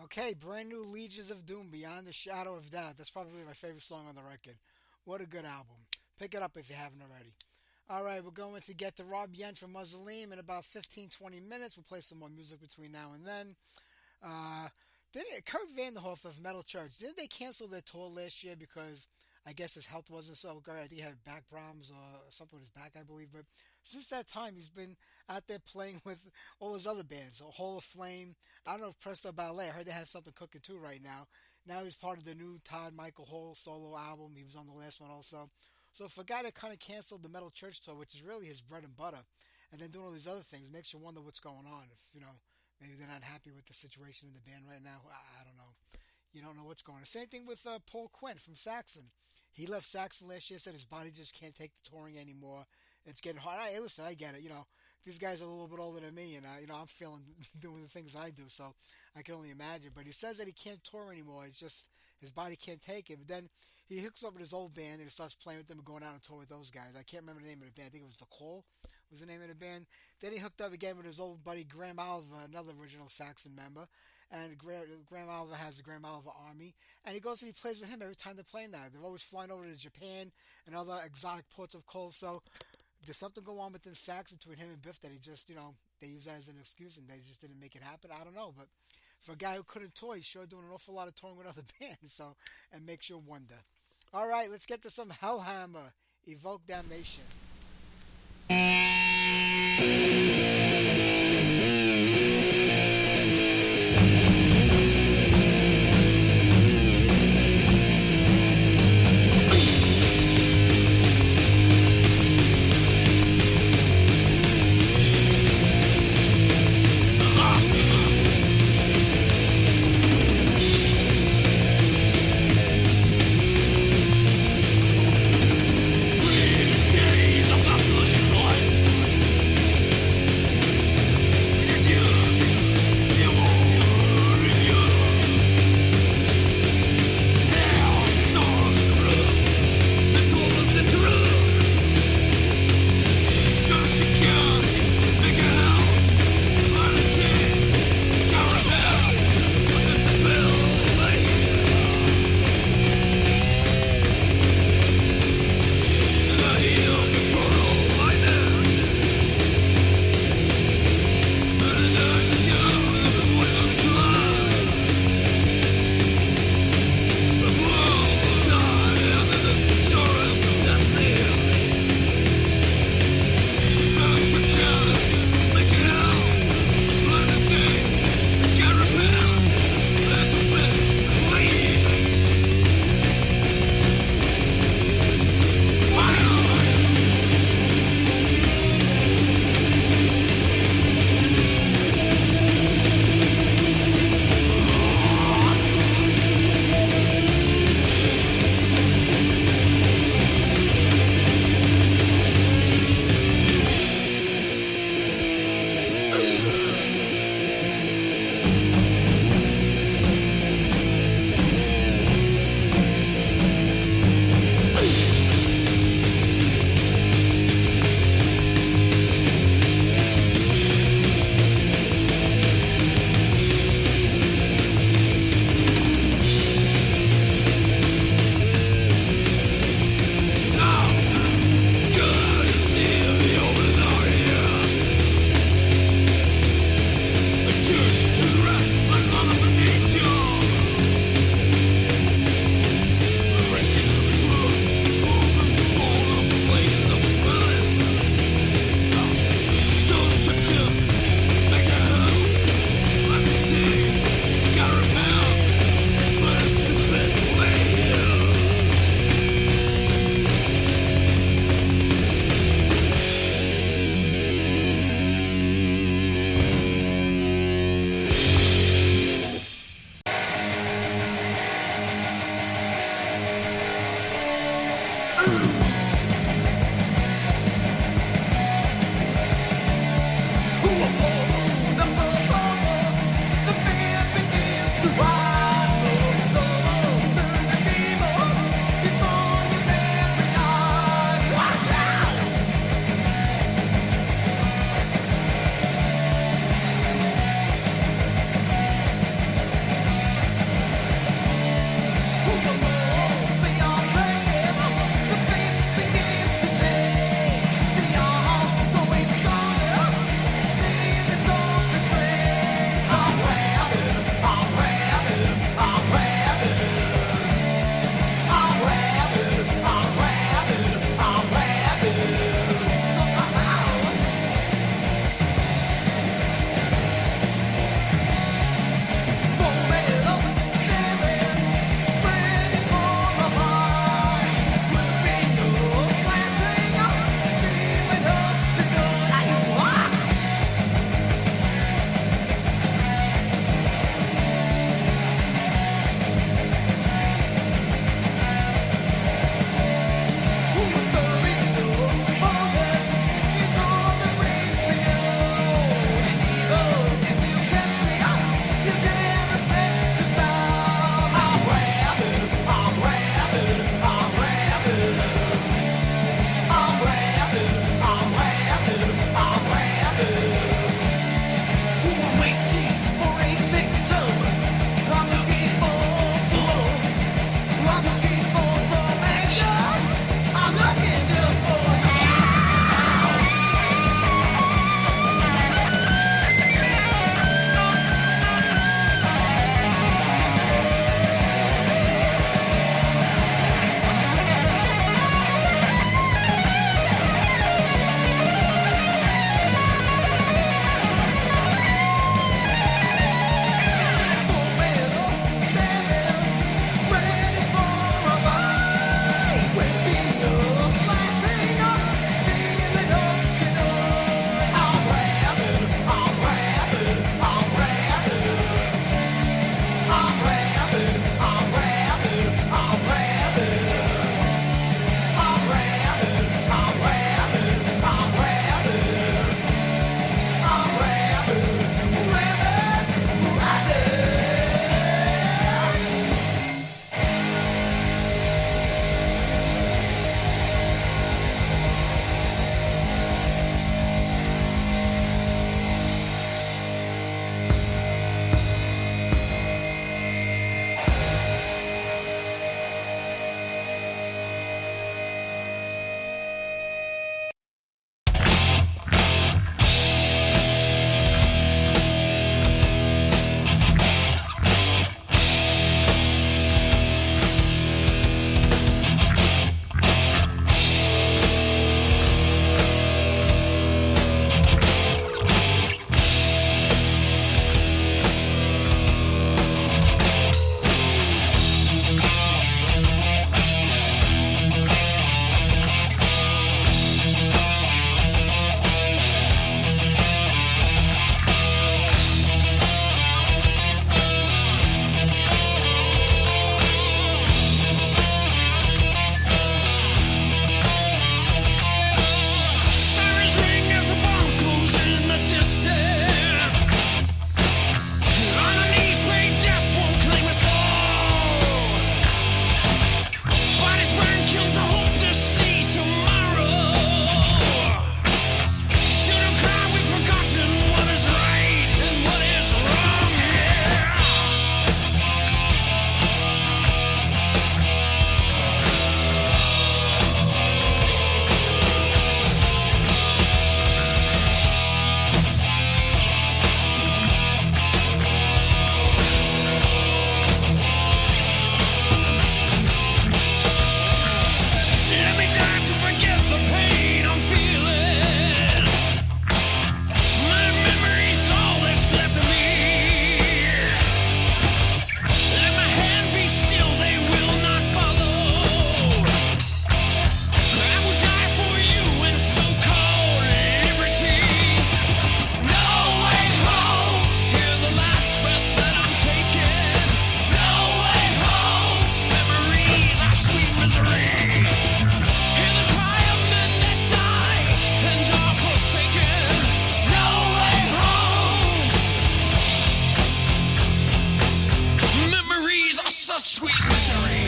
Okay, brand new Legions of Doom, Beyond the Shadow of Doubt. That's probably my favorite song on the record. What a good album. Pick it up if you haven't already. All right, we're going to get to Rob Yench from Mausoleum in about 15, 20 minutes. We'll play some more music between now and then. Uh, Kurt Vanderhoff of Metal Church, didn't they cancel their tour last year because I guess his health wasn't so good? I think he had back problems or something with his back, I believe. But since that time, he's been out there playing with all his other bands, Hall of Flame. I don't know if Presto Ballet. I heard they have something cooking too right now. Now he's part of the new Todd Michael Hall solo album. He was on the last one also. So for a guy that kind of canceled the Metal Church tour, which is really his bread and butter, and then doing all these other things, makes you wonder what's going on. If, maybe they're not happy with the situation in the band right now. I don't know. You don't know what's going on. Same thing with Paul Quinn from Saxon. He left Saxon last year, said his body just can't take the touring anymore. It's getting hard. Hey, listen, I get it. These guys are a little bit older than me, and I'm feeling doing the things I do, so I can only imagine. But he says that he can't tour anymore. It's just his body can't take it. But then he hooks up with his old band and he starts playing with them and going out on tour with those guys. I can't remember the name of the band. I think it was The Call was the name of the band. Then he hooked up again with his old buddy Graham Oliver, another original Saxon member. And Graham Oliver has the Graham Oliver Army. And he goes and he plays with him every time they're playing that. They're always flying over to Japan and other exotic ports of call. So there's something going on within Saxon between him and Biff that he just, they use that as an excuse and they just didn't make it happen. I don't know. But for a guy who couldn't tour, he's sure doing an awful lot of touring with other bands. So, and makes you wonder. All right, let's get to some Hellhammer, Evoke Damnation. Days of the bloody lights. such sweet misery.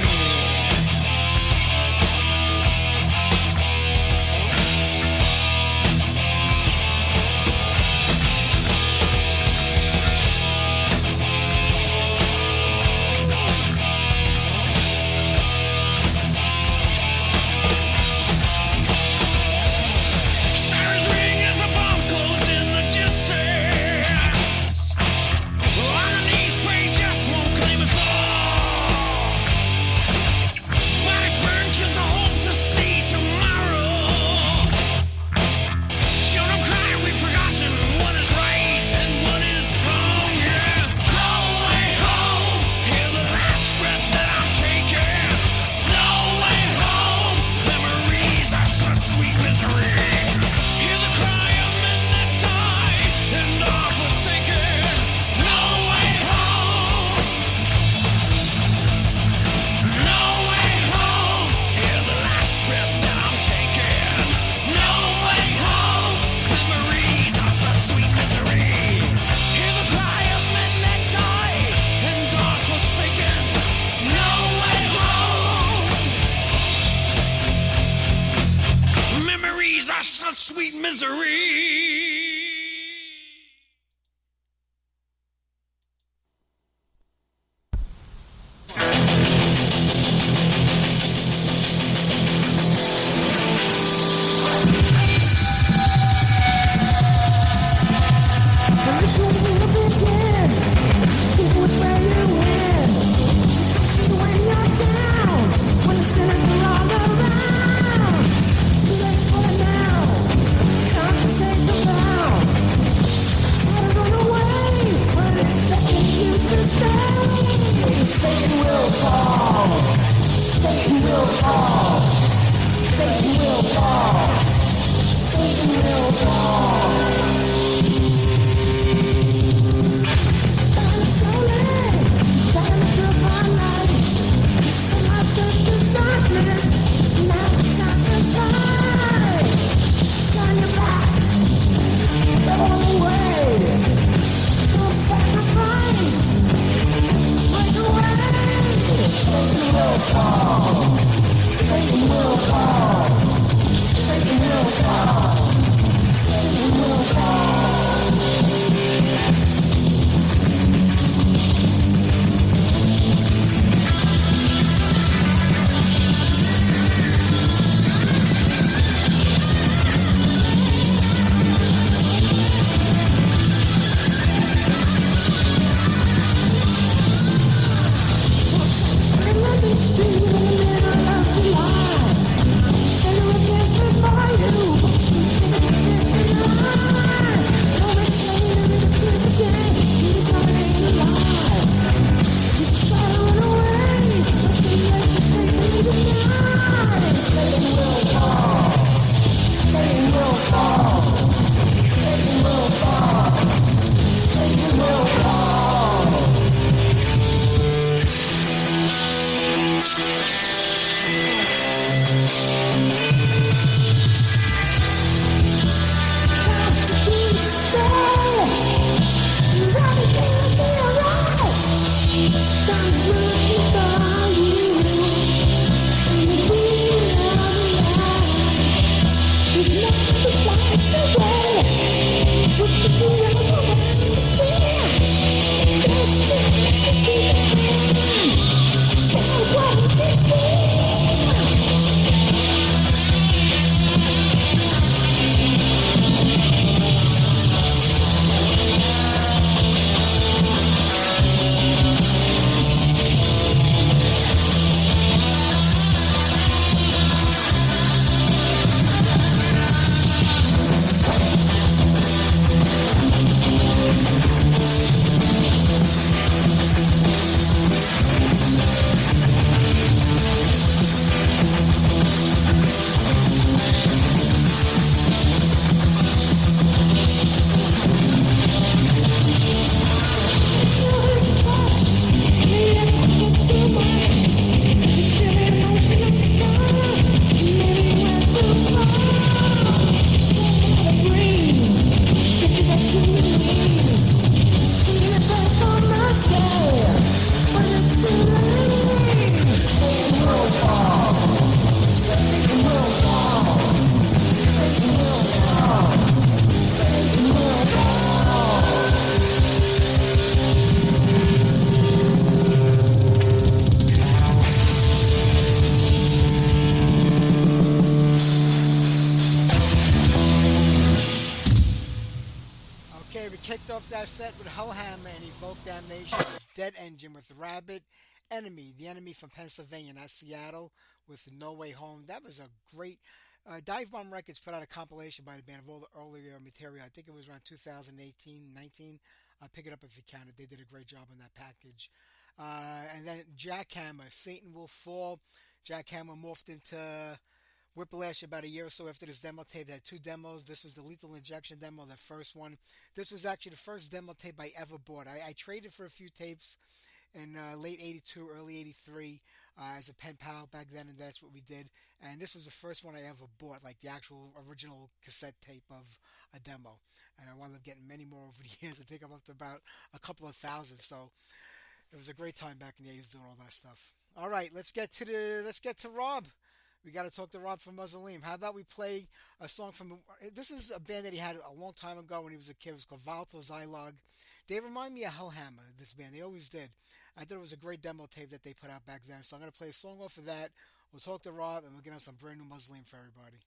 Sirens ring as the bombs close in the distance. On our knees, pray death won't claim us all. Bodies burn, kids are hope to see tomorrow. Children cry, we've forgotten what is right and what is wrong. Yeah, no way home. Hear the last breath that I'm taking. No way home. Memories are such sweet misery. Hear the cry of men that die and are forsaken. No way home. No way home. Hear the last breath that I'm taking. No way home. Memories are such sweet misery. Hear the cry of men that die and are forsaken. No way home. Memories are such sweet misery. Damnation, Dead Engine with Rabbit, Enemy, The Enemy from Pennsylvania, not Seattle, with No Way Home. That was a great. Dive Bomb Records put out a compilation by the band of all the earlier material. I think it was around 2018, 19. Pick it up if you can. They did a great job on that package. And then Jackhammer, Satan Will Fall. Jackhammer morphed into Whiplash about a year or so after this demo tape. They had two demos. This was the Lethal Injection demo, the first one. This was actually the first demo tape I ever bought. I traded for a few tapes in late 82, early 83 as a pen pal back then, and that's what we did. And this was the first one I ever bought, like the actual original cassette tape of a demo. And I wound up getting many more over the years. I think I'm up to about a couple of thousand. So it was a great time back in the 80s doing all that stuff. All right, let's get to Rob. We got to talk to Rob from Mausoleum. How about we play a song from... This is a band that he had a long time ago when he was a kid. It was called Volatile Zylog. They remind me of Hellhammer, this band. They always did. I thought it was a great demo tape that they put out back then. So I'm going to play a song off of that. We'll talk to Rob, and we'll get on some brand new Mausoleum for everybody.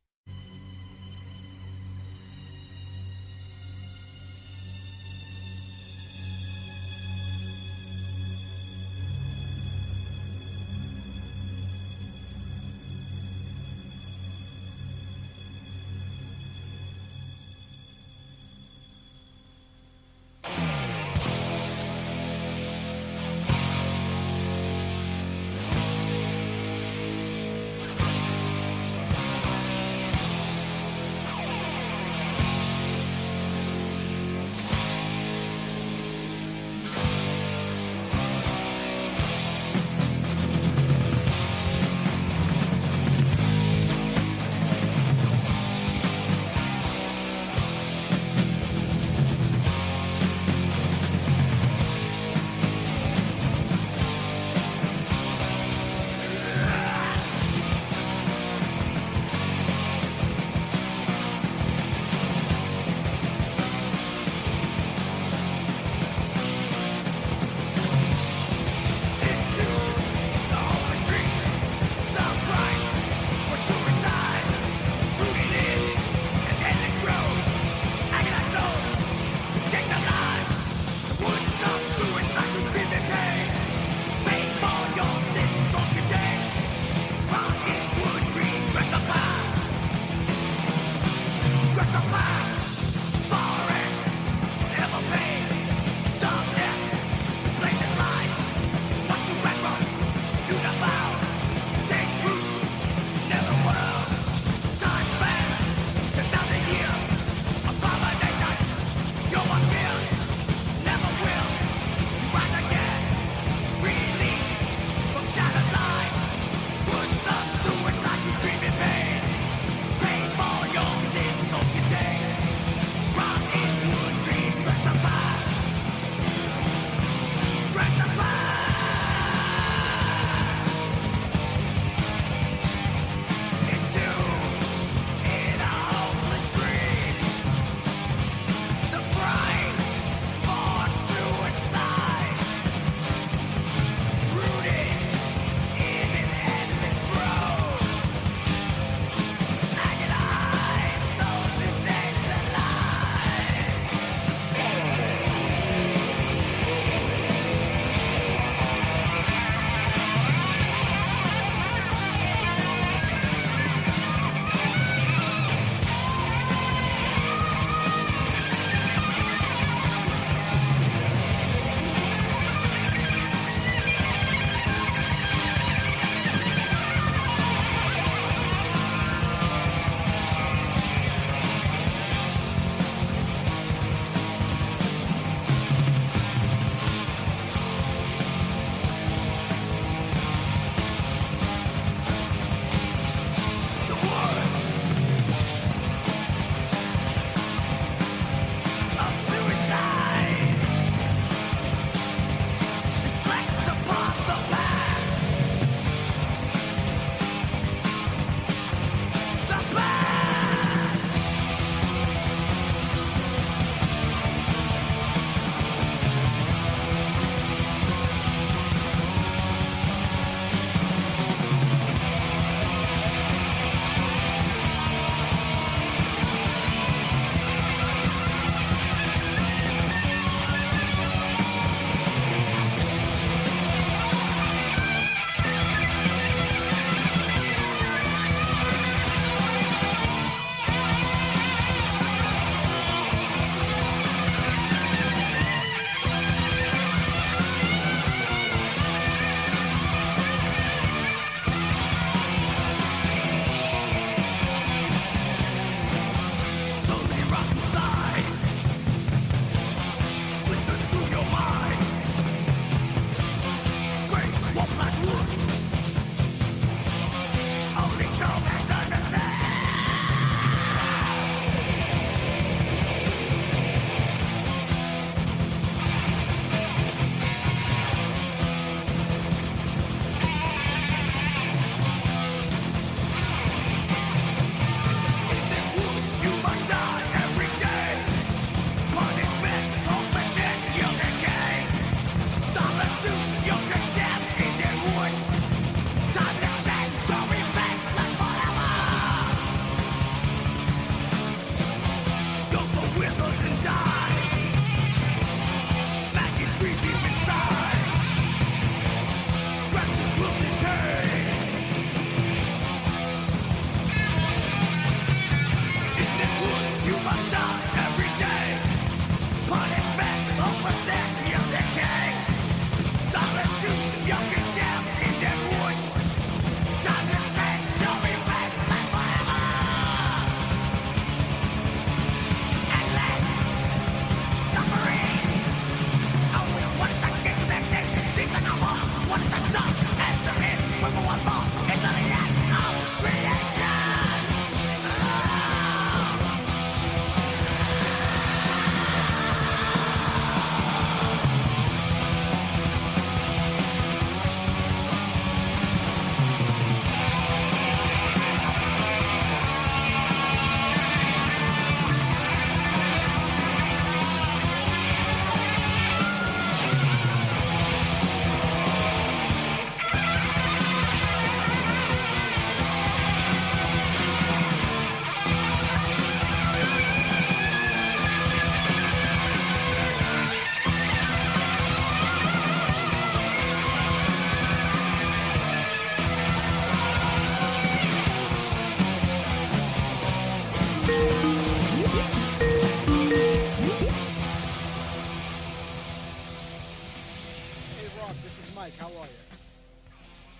Hey Rob, this is Mike. How are you?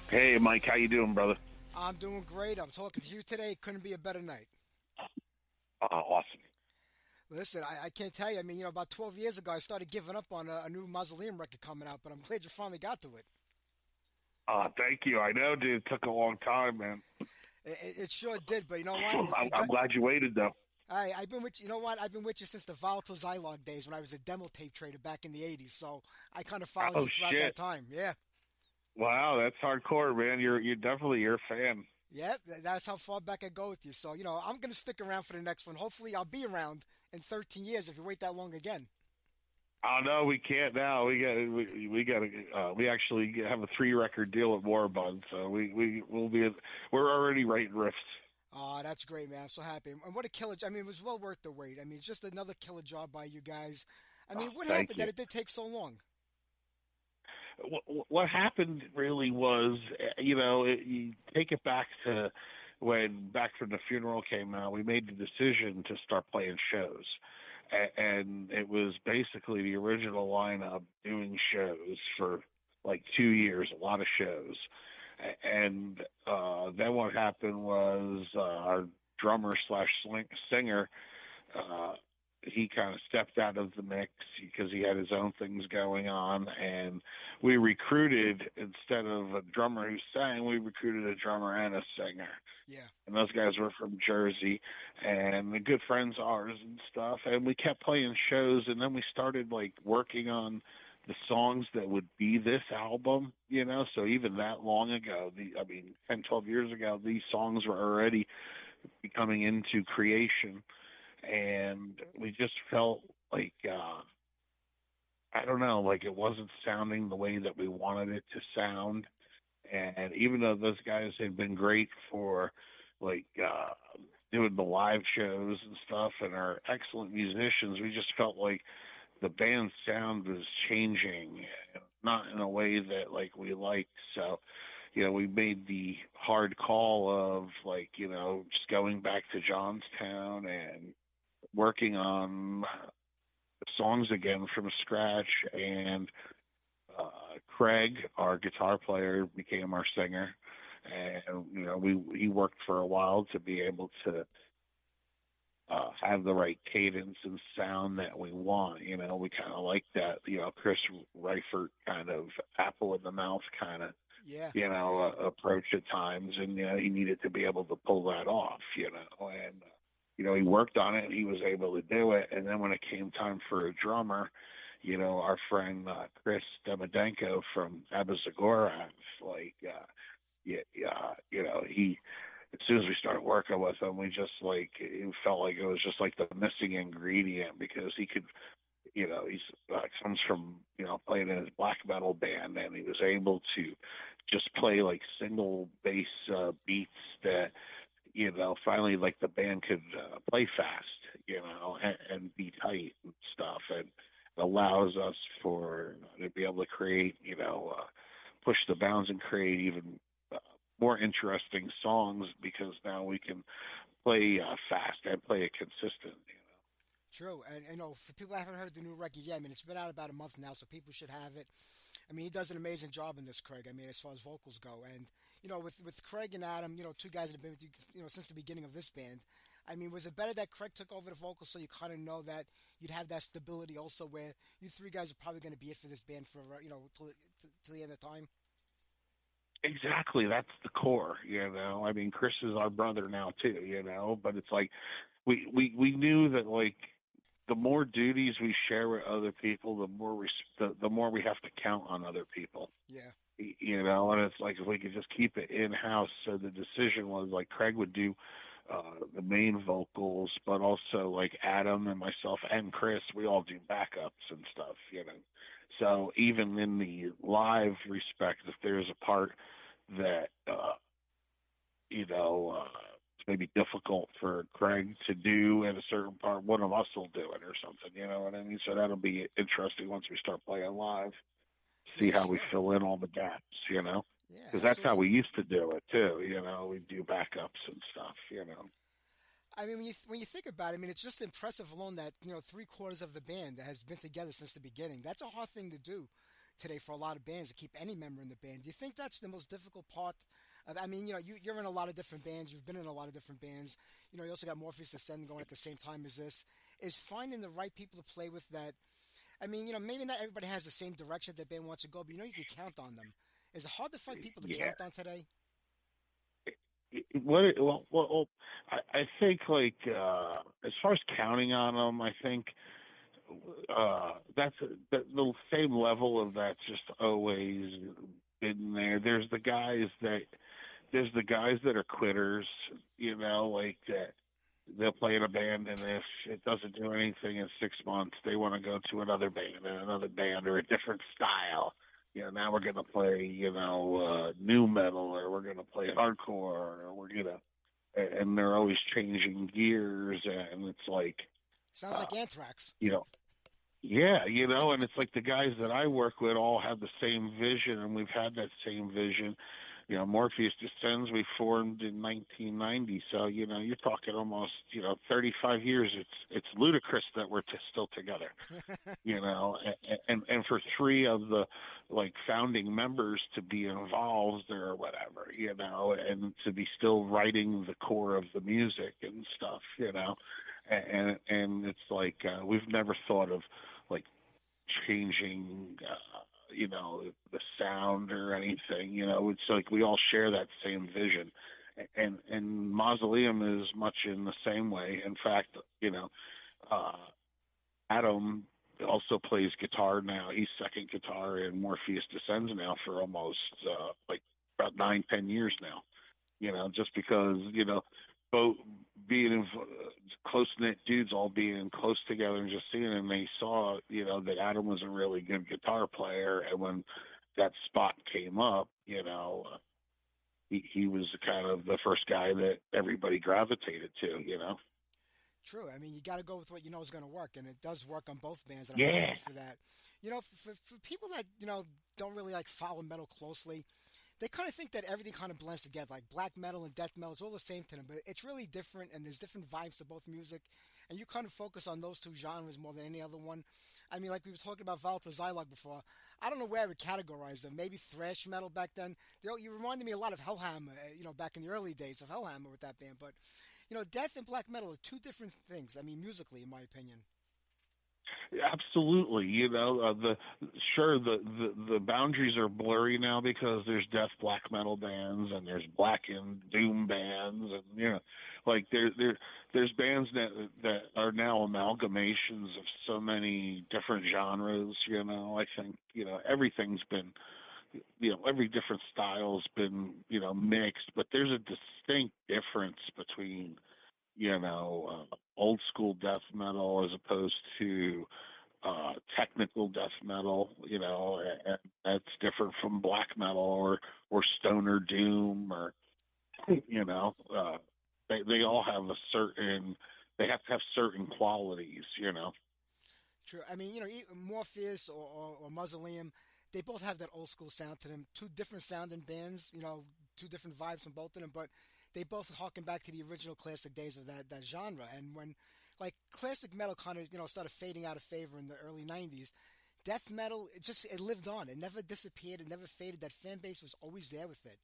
Hey, Mike, how you doing, brother? I'm doing great. I'm talking to you today. Couldn't be a better night. Awesome. Listen, I can't tell you. I mean, about 12 years ago, I started giving up on a new Mausoleum record coming out, but I'm glad you finally got to it. Thank you. I know, dude. It took a long time, man. It sure did, but you know what? I'm glad you waited, though. I've been with you. You know what? I've been with you since the Volatile Zylog days when I was a demo tape trader back in the '80s. So I kind of followed Oh, you throughout shit. that time. Yeah, Wow, that's hardcore, man. You're definitely your fan. yeah. That's how far back I go with you. So I'm gonna stick around for the next one. Hopefully, I'll be around in 13 years if you wait that long again. Oh no, we can't now. We actually have a 3-record deal with Moribund, so we're already writing riffs. Oh, that's great, man. I'm so happy. And what a killer. I mean, it was well worth the wait. I mean, it's just another killer job by you guys. I mean, what Thank happened you. that it did take so long? What happened really was, you take it back to when Back from the Funeral came out, we made the decision to start playing shows. And it was basically the original lineup doing shows for like 2 years, a lot of shows. And then what happened was our drummer slash singer, uh, he kind of stepped out of the mix because he had his own things going on. And we recruited, instead of a drummer who sang, we recruited a drummer and a singer. Yeah. And those guys were from Jersey and they're good friends of ours and stuff. And we kept playing shows, and then we started like working on the songs that would be this album, So even that long ago, 10, 12 years ago, these songs were already becoming into creation. And we just felt like, I don't know, like it wasn't sounding the way that we wanted it to sound. And even though those guys had been great for like doing the live shows and stuff and are excellent musicians, we just felt like the band's sound was changing, not in a way that like we liked. So, we made the hard call of like, just going back to Johnstown and working on songs again from scratch. And Craig, our guitar player, became our singer, and he worked for a while to be able to have the right cadence and sound that we want. We kind of like that, Chris Reifert kind of apple in the mouth kind of, Yeah. Approach at times, and he needed to be able to pull that off, and he worked on it and he was able to do it. And then when it came time for a drummer, our friend Chris Demedenko from Abazagora, like, he, as soon as we started working with him, we just like, it felt like it was just like the missing ingredient, because he could, he's comes from, playing in his black metal band, and he was able to just play like single bass beats that, finally like the band could play fast, and be tight and stuff. And it allows us to be able to create, push the bounds and create even more interesting songs, because now we can play fast and play it consistent. True. And for people who haven't heard the new record yet, I mean, it's been out about a month now, so people should have it. I mean, he does an amazing job in this, Craig. I mean, as far as vocals go, and with Craig and Adam, two guys that have been with you, since the beginning of this band. I mean, was it better that Craig took over the vocals so you kind of know that you'd have that stability also, where you three guys are probably going to be it for this band for till the end of time? Exactly. That's the core, I mean, Chris is our brother now too, but it's like we knew that like the more duties we share with other people, the more we have to count on other people. Yeah. And it's like if we could just keep it in house. So the decision was like Craig would do the main vocals, but also like Adam and myself and Chris, we all do backups and stuff. So even in the live respect, if there's a part that it's maybe difficult for Craig to do at a certain part, one of us will do it or something. You know what I mean? So that'll be interesting once we start playing live. See how we fill in all the gaps. Yeah, Because that's how we used to do it too. We do backups and stuff. I mean, when you think about it, I mean, it's just impressive alone that, three-quarters of the band has been together since the beginning. That's a hard thing to do today for a lot of bands, to keep any member in the band. Do you think that's the most difficult part? I mean, you're in a lot of different bands. You've been in a lot of different bands. You also got Morpheus and Sen going at the same time as this. Is finding the right people to play with that? I mean, maybe not everybody has the same direction that band wants to go, but you can count on them. Is it hard to find people to count on today? Well, I think like as far as counting on them, I think that's the same level of that's just always been there. There's the guys that are quitters, like that. They'll play in a band, and if it doesn't do anything in 6 months, they want to go to another band or a different style. Now we're going to play, new metal, or we're going to play hardcore, or and they're always changing gears, and it's like sounds like Anthrax. Yeah, and it's like the guys that I work with all have the same vision, and we've had that same vision. Morpheus Descends, we formed in 1990, so you're talking almost 35 years. It's ludicrous that we're still together, and for three of the like founding members to be involved or whatever, and to be still writing the core of the music and stuff, and it's like we've never thought of like changing the sound or anything. It's like we all share that same vision, and Mausoleum is much in the same way. In fact, Adam also plays guitar now. He's second guitar in Morpheus Descends now for almost like about 9-10 years now. Just because both being close-knit dudes all being close together and just seeing, and they saw, that Adam was a really good guitar player, and when that spot came up, he was kind of the first guy that everybody gravitated to, True. I mean, you got to go with what you know is going to work, and it does work on both bands. And I'm happy for that. For people that don't really like follow metal closely, they kind of think that everything kind of blends together, like black metal and death metal. It's all the same to them, but it's really different, and there's different vibes to both music, and you kind of focus on those two genres more than any other one. I mean, like we were talking about Valta Zylog before. I don't know where I would categorize them. Maybe thrash metal back then. You reminded me a lot of Hellhammer, back in the early days of Hellhammer with that band. But, death and black metal are two different things, I mean, musically, in my opinion. Absolutely, the boundaries are blurry now because there's death black metal bands and there's black and doom bands, and like there's bands that are now amalgamations of so many different genres. I think everything's been every different style's been mixed, but there's a distinct difference between old school death metal as opposed to technical death metal, and that's different from black metal or stoner doom, or they all have they have to have certain qualities. True. I mean, Morpheus or Mausoleum, they both have that old school sound to them. Two different sounding bands, two different vibes from both of them, but they both harken back to the original classic days of that genre. And when like classic metal kind of started fading out of favor in the early 90s, death metal, it lived on. It never disappeared. It never faded. That fan base was always there with it.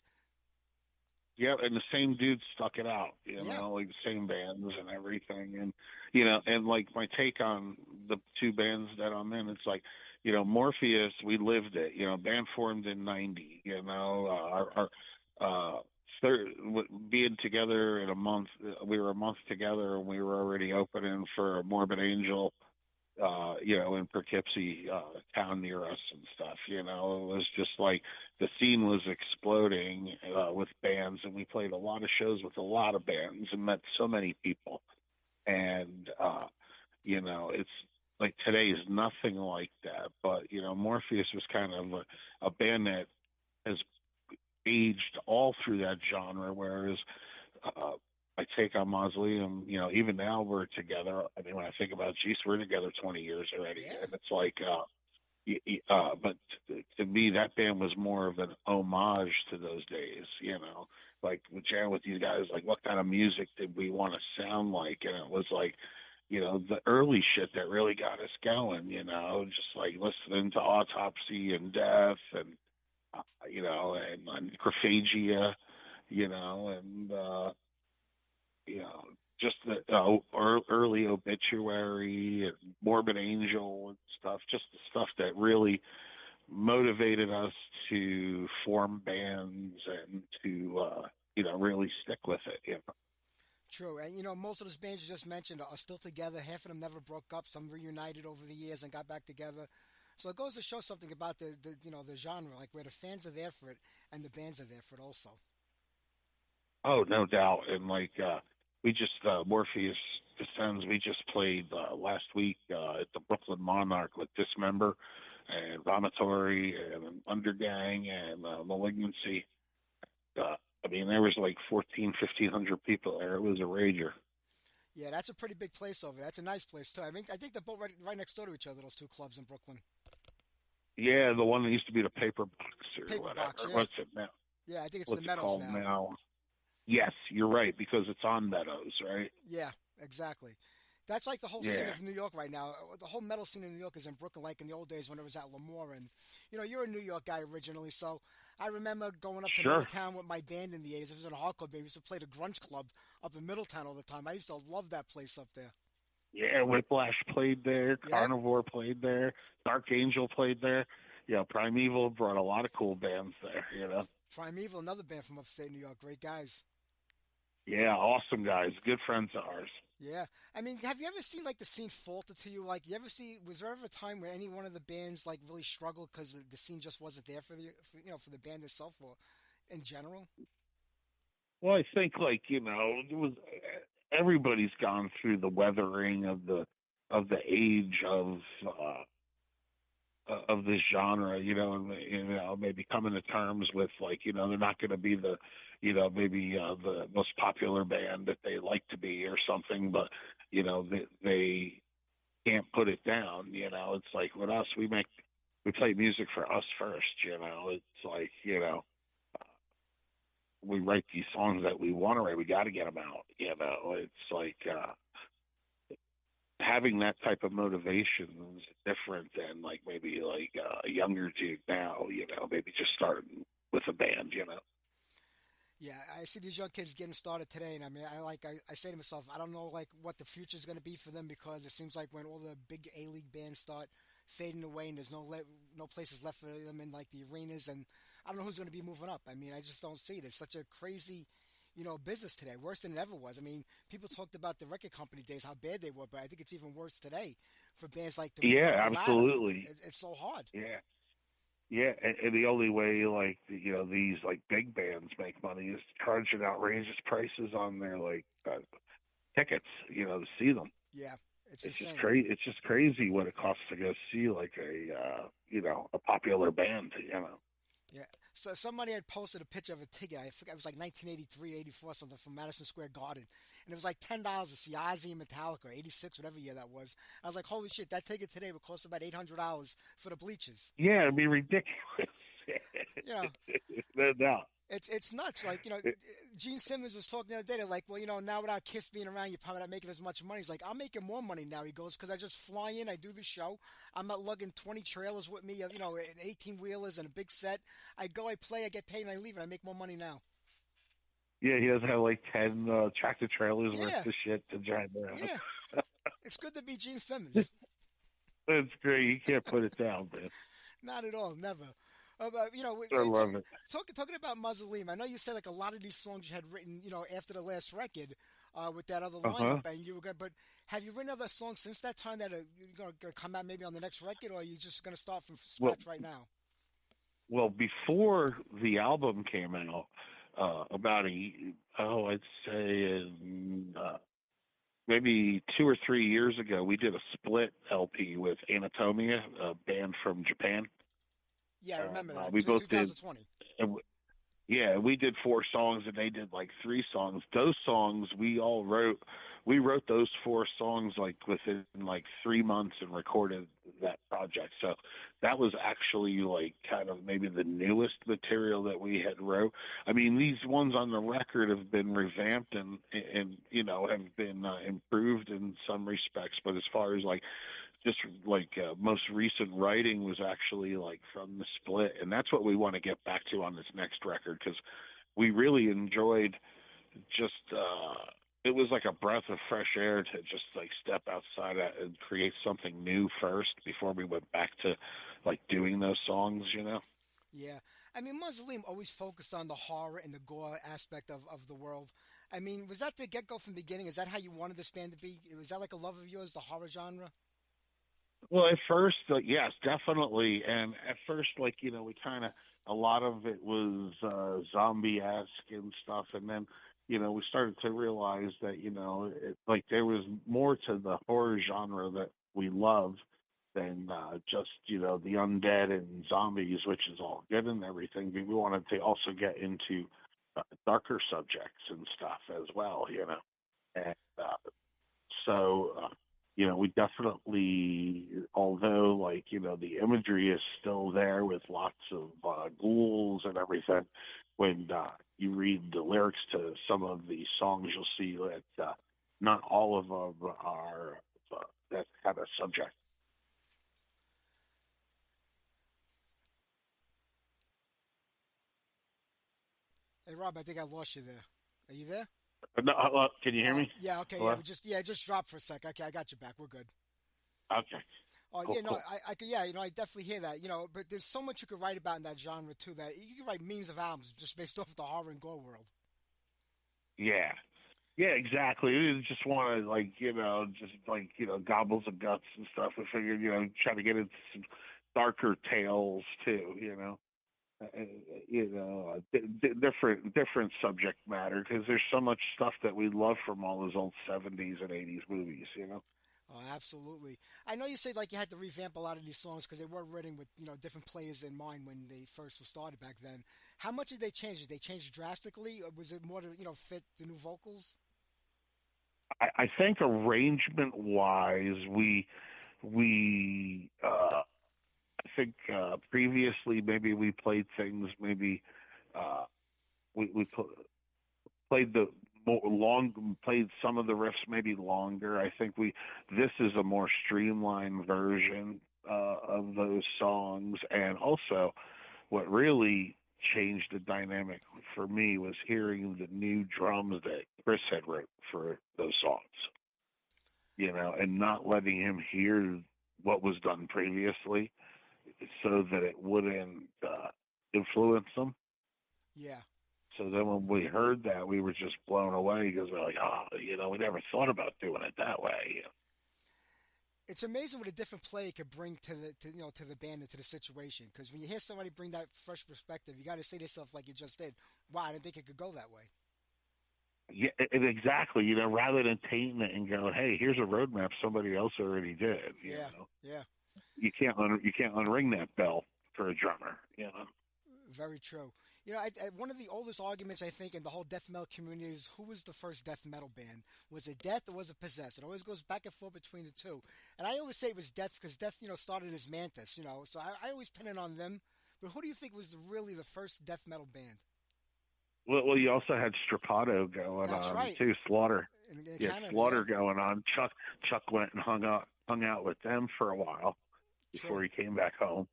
Yeah, and the same dudes stuck it out, Yeah, like the same bands and everything. And, and like my take on the two bands that I'm in, it's like, Morpheus, we lived it, band formed in 90, our being together in a month, we were a month together and we were already opening for Morbid Angel, in Poughkeepsie, town near us and stuff. It was just like the scene was exploding with bands, and we played a lot of shows with a lot of bands and met so many people. And it's like today is nothing like that. But Morpheus was kind of a band that has aged all through that genre, whereas uh, I take on Mausoleum, even now we're together. I mean, when I think about, geez, we're together 20 years already. yeah. And it's like, but to me, that band was more of an homage to those days, like jamming with these guys, like what kind of music did we want to sound like? And it was like, the early shit that really got us going, just like listening to Autopsy and Death and, and Graphagia, and, just the early Obituary and Morbid Angel and stuff, just the stuff that really motivated us to form bands and to, really stick with it. True. And, most of those bands you just mentioned are still together. Half of them never broke up. Some reunited over the years and got back together. So it goes to show something about the genre, like where the fans are there for it and the bands are there for it also. Oh, no doubt. And like, we just, Morpheus Descends, we just played last week at the Brooklyn Monarch with Dismember and Vomitory and Undergang and Malignancy. I mean, there was like 1,500 people there. It was a rager. Yeah, that's a pretty big place over there. That's a nice place too. I mean, I think they're both right next door to each other. Those two clubs in Brooklyn. Yeah, the one that used to be the Paper Box or Paper whatever. Box, yeah. What's it now? Yeah, I think it's What's the it Meadows called now. now? Yes, you're right, because it's on Meadows, right? Yeah, exactly. That's like the whole scene Yeah. of New York right now. The whole metal scene in New York is in Brooklyn, like in the old days when it was at Lemoore. And you're a New York guy originally, so I remember going up to Sure. Middletown with my band in the 80s. It was in a hardcore band. We used to play the grunge club up in Middletown all the time. I used to love that place up there. Yeah, Whiplash played there, Yep. Carnivore played there, Dark Angel played there. Primeval brought a lot of cool bands there. Primeval, another band from upstate New York. Great guys. Yeah, awesome guys, good friends of ours. Yeah. I mean, have you ever seen like the scene falter to you? Like, you ever see? Was there ever a time where any one of the bands like really struggled because the scene just wasn't there for the band itself or in general? Well, I think like it was everybody's gone through the weathering of the age of this genre, and maybe coming to terms with like, they're not going to be the, maybe the most popular band that they like to be or something, but they can't put it down. It's like with us, we play music for us first. It's like we write these songs that we want to write. We got to get them out. It's like. Having that type of motivation is different than like maybe like a younger dude now, maybe just starting with a band. Yeah, I see these young kids getting started today, and I mean, I say to myself, I don't know like what the future is going to be for them because it seems like when all the big A League bands start fading away and there's no places left for them in like the arenas, and I don't know who's going to be moving up. I mean, I just don't see it. It's such a crazy business today, worse than it ever was. I mean, people talked about the record company days, how bad they were, but I think it's even worse today for bands like the Yeah, from Granada. absolutely. It's so hard. Yeah, yeah, and the only way like these like big bands make money is charging outrageous prices on their like tickets, to see them. Yeah, it's It's just insane. crazy. It's just crazy what it costs to go see like a popular band. Yeah. So somebody had posted a picture of a ticket. I forgot it was like 1983, 84, something from Madison Square Garden, and it was like $10 to see Ozzy and Metallica, or 86, whatever year that was. I was like, holy shit, that ticket today would cost about $800 for the bleachers. Yeah, it'd be ridiculous. You know, No doubt. It's nuts. Like, Gene Simmons was talking the other day. They're like, well, now without Kiss being around, you're probably not making as much money. He's like, I'm making more money now. He goes, because I just fly in, I do the show. I'm not lugging 20 trailers with me, and 18 wheelers and a big set. I go, I play, I get paid, and I leave, and I make more money now. Yeah, he doesn't have like 10 tractor trailers worth Yeah, of shit to drive around. yeah. It's good to be Gene Simmons. That's great. You can't put it down, man. Not at all, never. But, I love it. talking about Mausoleum, I know you said like a lot of these songs you had written, after the last record, with that other Uh-huh. lineup, and you were good. But have you written other songs since that time that are going to come out maybe on the next record, or are you just going to start from Well, scratch right now? well, before the album came out, about I'd say maybe 2 or 3 years ago, we did a split LP with Anatomia, a band from Japan. Yeah, I remember that. We both did. 2020. Yeah, we did 4 songs and they did like 3 songs. Those songs we all wrote. We wrote those 4 songs like within like 3 months and recorded that project. So that was actually like kind of maybe the newest material that we had wrote. I mean, these ones on the record have been revamped and have been improved in some respects. But as far as like just like most recent writing was actually like from the split, and that's what we want to get back to on this next record because we really enjoyed just it was like a breath of fresh air to just like step outside and create something new first before we went back to like doing those songs. Yeah. I mean, Mausoleum always focused on the horror and the gore aspect of the world. I mean, was that the get-go from the beginning? Is that how you wanted this band to be? Was that like a love of yours, the horror genre? Well, at first, yes, definitely. And at first, like, we kind of, a lot of it was zombie-esque and stuff. And then, we started to realize that, like there was more to the horror genre that we love than just, the undead and zombies, which is all good and everything. But we wanted to also get into darker subjects and stuff as well. And we definitely, although like, the imagery is still there with lots of ghouls and everything, when you read the lyrics to some of the songs, you'll see that not all of them are that kind of subject. Hey, Rob, I think I lost you there. Are you there? No, can you hear me? Yeah, okay, Hello? it just dropped for a sec. Okay, I got you back. We're good. Okay. Oh Cool, yeah, no, cool. I could, I definitely hear that. But there's so much you could write about in that genre too. That you could write memes of albums just based off the horror and gore world. Yeah. Yeah, exactly. We just want to, like, just like, gobbles of guts and stuff. We figured, try to get into some darker tales too. Different subject matter because there's so much stuff that we love from all those old 70s and 80s movies. Oh, absolutely. I know you said like you had to revamp a lot of these songs because they were written with different players in mind when they first were started back then. How much did they change? Did they change drastically, or was it more to fit the new vocals? I think arrangement wise, we I think previously maybe we played things maybe we played the more long played some of the riffs maybe longer. I think this is a more streamlined version of those songs, and also what really changed the dynamic for me was hearing the new drums that Chris had wrote for those songs, and not letting him hear what was done previously so that it wouldn't influence them. Yeah. So then when we heard that, we were just blown away because we're like, we never thought about doing it that way. It's amazing what a different player could bring to the band and to the situation. Because when you hear somebody bring that fresh perspective, you got to say to yourself like you just did, "Wow, I didn't think it could go that way." Yeah, exactly. Rather than tainting it and go, "Hey, here's a roadmap somebody else already did." Yeah. You can't unring that bell for a drummer. Very true. One of the oldest arguments I think in the whole death metal community is who was the first death metal band? Was it Death or was it Possessed? It always goes back and forth between the two. And I always say it was Death because Death, started as Mantis, so I always pin it on them. But who do you think was really the first death metal band? Well, you also had Strapato going That's on right. too. Slaughter, In yeah, Canada, yeah, Slaughter going on. Chuck went and hung out with them for a while before true. he came back home.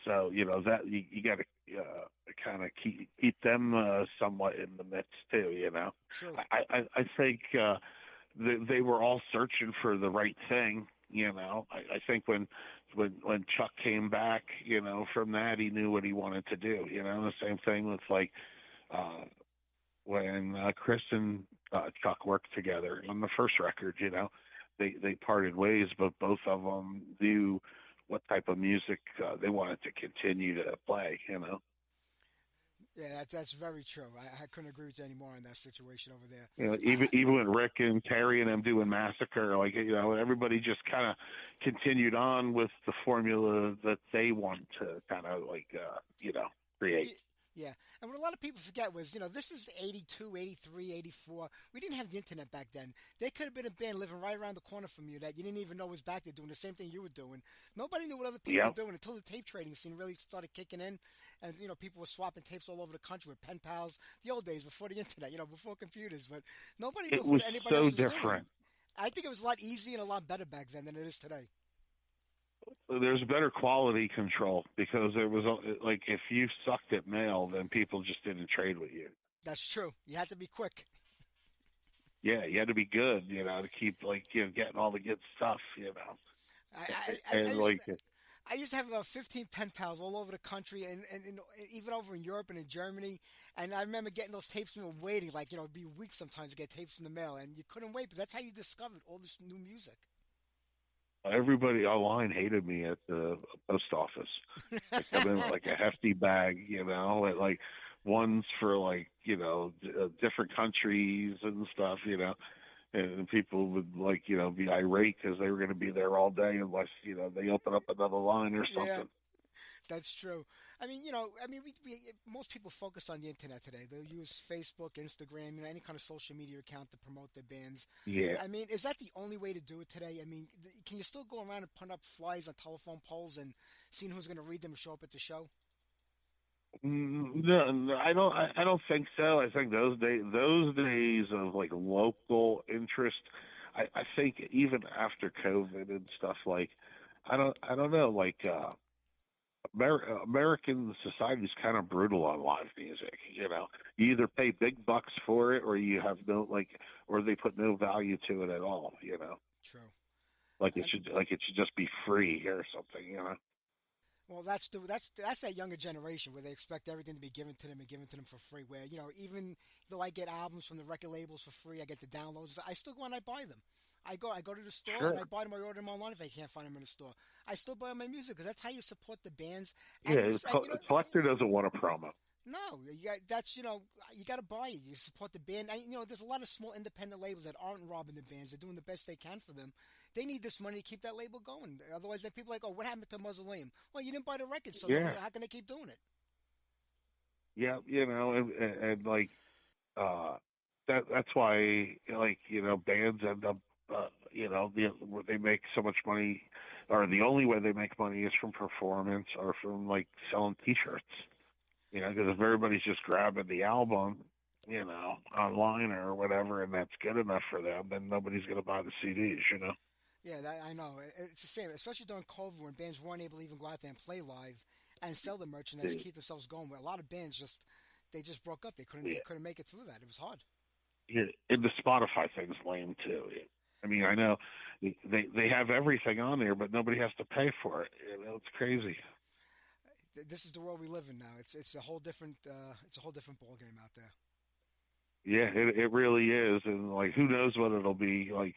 So that you got to kind of keep them somewhat in the mix too. True. I think they were all searching for the right thing. I think when Chuck came back, from that he knew what he wanted to do. The same thing with like uh, when Chris and Chuck worked together on the first record. They parted ways, but both of them knew what type of music they wanted to continue to play. Yeah, that's very true. I couldn't agree with you anymore in that situation over there. Even with Rick and Terry and them doing Massacre, like everybody just kind of continued on with the formula that they want to kind of like create. Yeah, and what a lot of people forget was, this is 82, 83, 84. We didn't have the internet back then. There could have been a band living right around the corner from you that you didn't even know was back there doing the same thing you were doing. Nobody knew what other people were Yep. doing until the tape trading scene really started kicking in. And, people were swapping tapes all over the country with pen pals. The old days before the internet, before computers. But nobody knew It what was anybody so else was doing. different. I think it was a lot easier and a lot better back then than it is today. There's better quality control because there was like if you sucked at mail, then people just didn't trade with you. That's true. You had to be quick. Yeah, you had to be good, to keep like getting all the good stuff, I, I, I I and used like I used to have about 15 pen pals all over the country and even over in Europe and in Germany. And I remember getting those tapes and waiting, like, it'd be weeks sometimes to get tapes in the mail. And you couldn't wait, but that's how you discovered all this new music. everybody online hated me at the post office. I come in with like a hefty bag, and like ones for like different countries and stuff, and people would like be irate because they were going to be there all day unless they open up another line or Yeah, something. that's true. We most people focus on the internet today. They'll use Facebook, Instagram, any kind of social media account to promote their bands. Yeah. Is that the only way to do it today? Can you still go around and put up flyers on telephone poles and seeing who's going to read them and show up at the show? No, I don't think so. I think those days of like local interest. I think even after COVID and stuff, like I don't know, like American society is kind of brutal on live music. You either pay big bucks for it, or you have no or they put no value to it at all. True. Like And, it should just be free or something. well, that's that younger generation where they expect everything to be given to them and given to them for free. Where even though I get albums from the record labels for free, I get the downloads. I still go and I buy them. I go to the store and Sure. I buy them. I order them online if I can't find them in the store. I still buy my music because that's how you support the bands. Yeah, And this, and, a collector doesn't want a promo. no, you got to buy it. You support the band. There's a lot of small independent labels that aren't robbing the bands. They're doing the best they can for them. They need this money to keep that label going. Otherwise, then people are like, oh, what happened to Mausoleum? Well, you didn't buy the record, so Yeah, how can they keep doing it? yeah, and like uh, that's why bands end up where they make so much money, or the only way they make money is from performance or from like selling T-shirts. Because if everybody's just grabbing the album, online or whatever, and that's good enough for them, then nobody's going to buy the CDs. Yeah, I know. It's the same, especially during COVID when bands weren't able to even go out there and play live and sell the merchandise, keep themselves going. Where a lot of bands just broke up. They couldn't Yeah, they couldn't make it through that. It was hard. yeah. And the Spotify thing's lame too. I mean, I know they have everything on there, but nobody has to pay for it. It's crazy. This is the world we live in now. It's a whole different ball game out there. Yeah, it really is, and like who knows what it'll be like,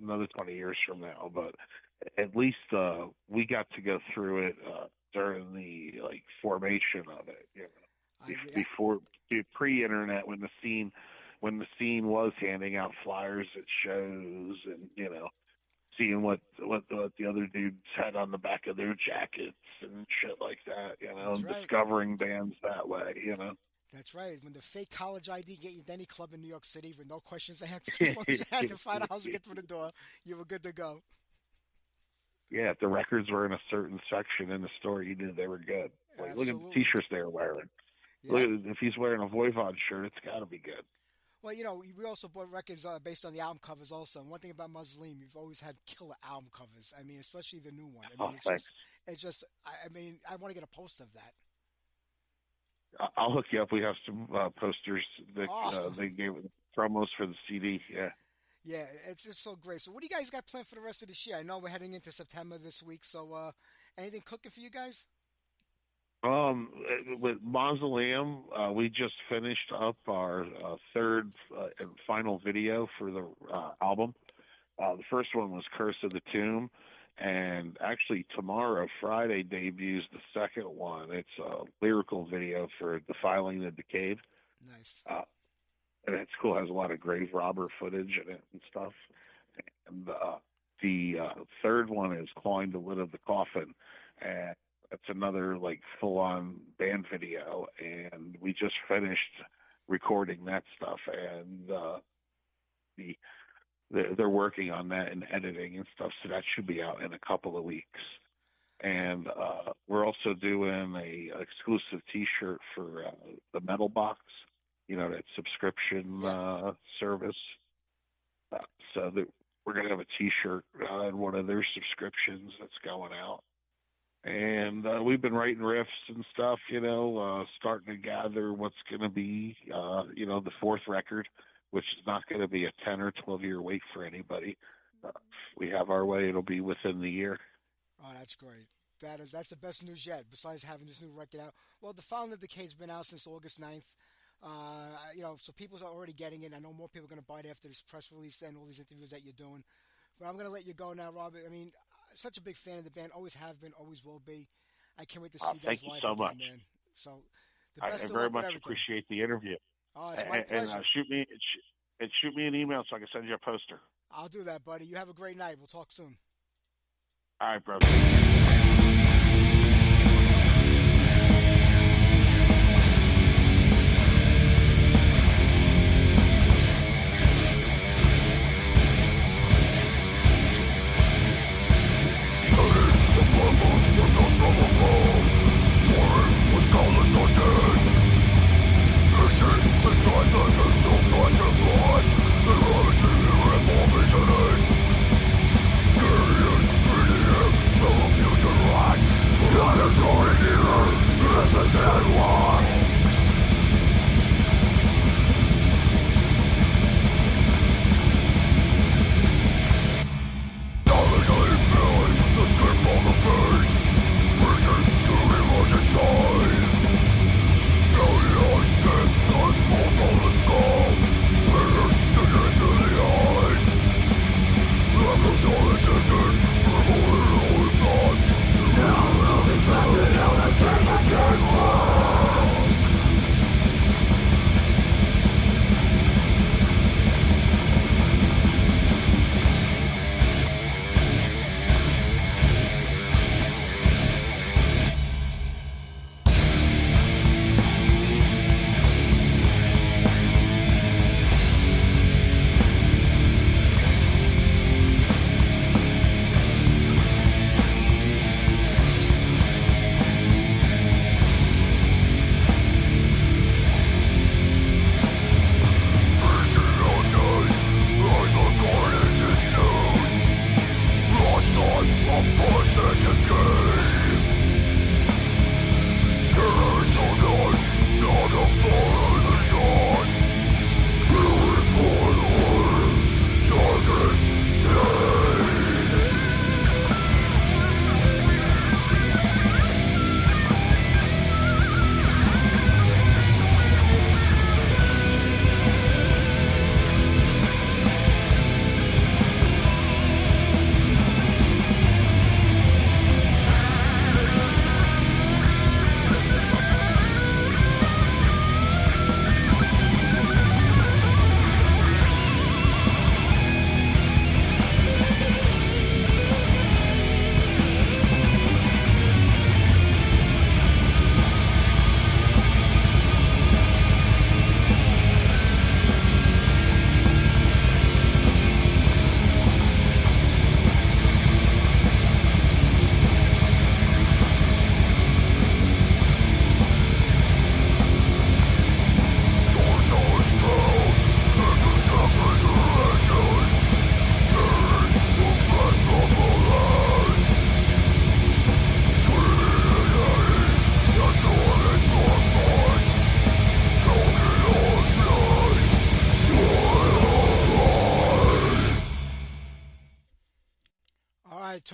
another 20 years from now. But at least we got to go through it during the like formation of it, Yeah, before pre-internet when the scene was handing out flyers at shows and seeing what the other dudes had on the back of their jackets and shit like that, that's and right. discovering bands that way. That's right. When the fake college ID get you to any club in New York City with no questions asked, as long as you had the $5 to get through the door, you were good to go. Yeah, if the records were in a certain section in the store, you knew they were good. Like, look at the Absolutely. T-shirts they were wearing. Yeah. If he's wearing a Voivod shirt, it's got to be good. Well, we also bought records based on the album covers also. And one thing about Mausoleum, you've always had killer album covers. I mean, especially the new one. I mean, Thanks. I mean, I want to get a poster of that. I'll hook you up. We have some posters that Oh. they gave promos for the CD. Yeah. Yeah, it's just so great. So what do you guys got planned for the rest of this year? I know we're heading into September this week, so anything cooking for you guys? With Mausoleum, we just finished up our third and final video for the album. The first one was Curse of the Tomb, and actually tomorrow, Friday, debuts the second one. It's a lyrical video for Defiling the Decade. Nice. And it's cool. It has a lot of grave robber footage in it and stuff. And the third one is Clawing the Lid of the Coffin, and it's another like full-on band video. And we just finished recording that stuff, and they're working on that and editing and stuff. So that should be out in a couple of weeks. And we're also doing a exclusive T-shirt for the Metal Box. That subscription service. So that we're going to have a T-shirt in one of their subscriptions that's going out. And we've been writing riffs and stuff, starting to gather what's going to be, the fourth record, which is not going to be a 10 or 12-year wait for anybody. We have our way. It'll be within the year. Oh, that's great. That's the best news yet, besides having this new record out. Well, The Fountain of Decade's been out since August 9th. So people are already getting it. I know more people are going to buy it after this press release and all these interviews that you're doing. But I'm going to let you go now, Robert. I mean, such a big fan of the band. Always have been, always will be. I can't wait to see you guys live so again, much. man. So, the I best of very luck with much everything. appreciate the interview. Oh, it's my pleasure. And shoot me an email so I can send you a poster. I'll do that, buddy. You have a great night. We'll talk soon. All right, bro. Future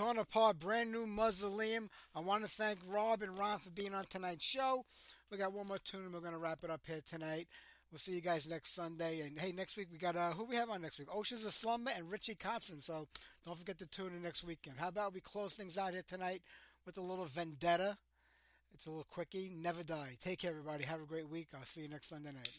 torn apart, brand new Mausoleum. I want to thank Rob and Ron for being on tonight's show. We got one more tune and we're going to wrap it up here tonight. We'll see you guys next Sunday. And hey, next week we got, who we have on next week? Oceans of Slumber and Richie Kotzen. So don't forget to tune in next weekend. How about we close things out here tonight with a little Vendetta? It's a little quickie. Never Die. Take care, everybody. Have a great week. I'll see you next Sunday night.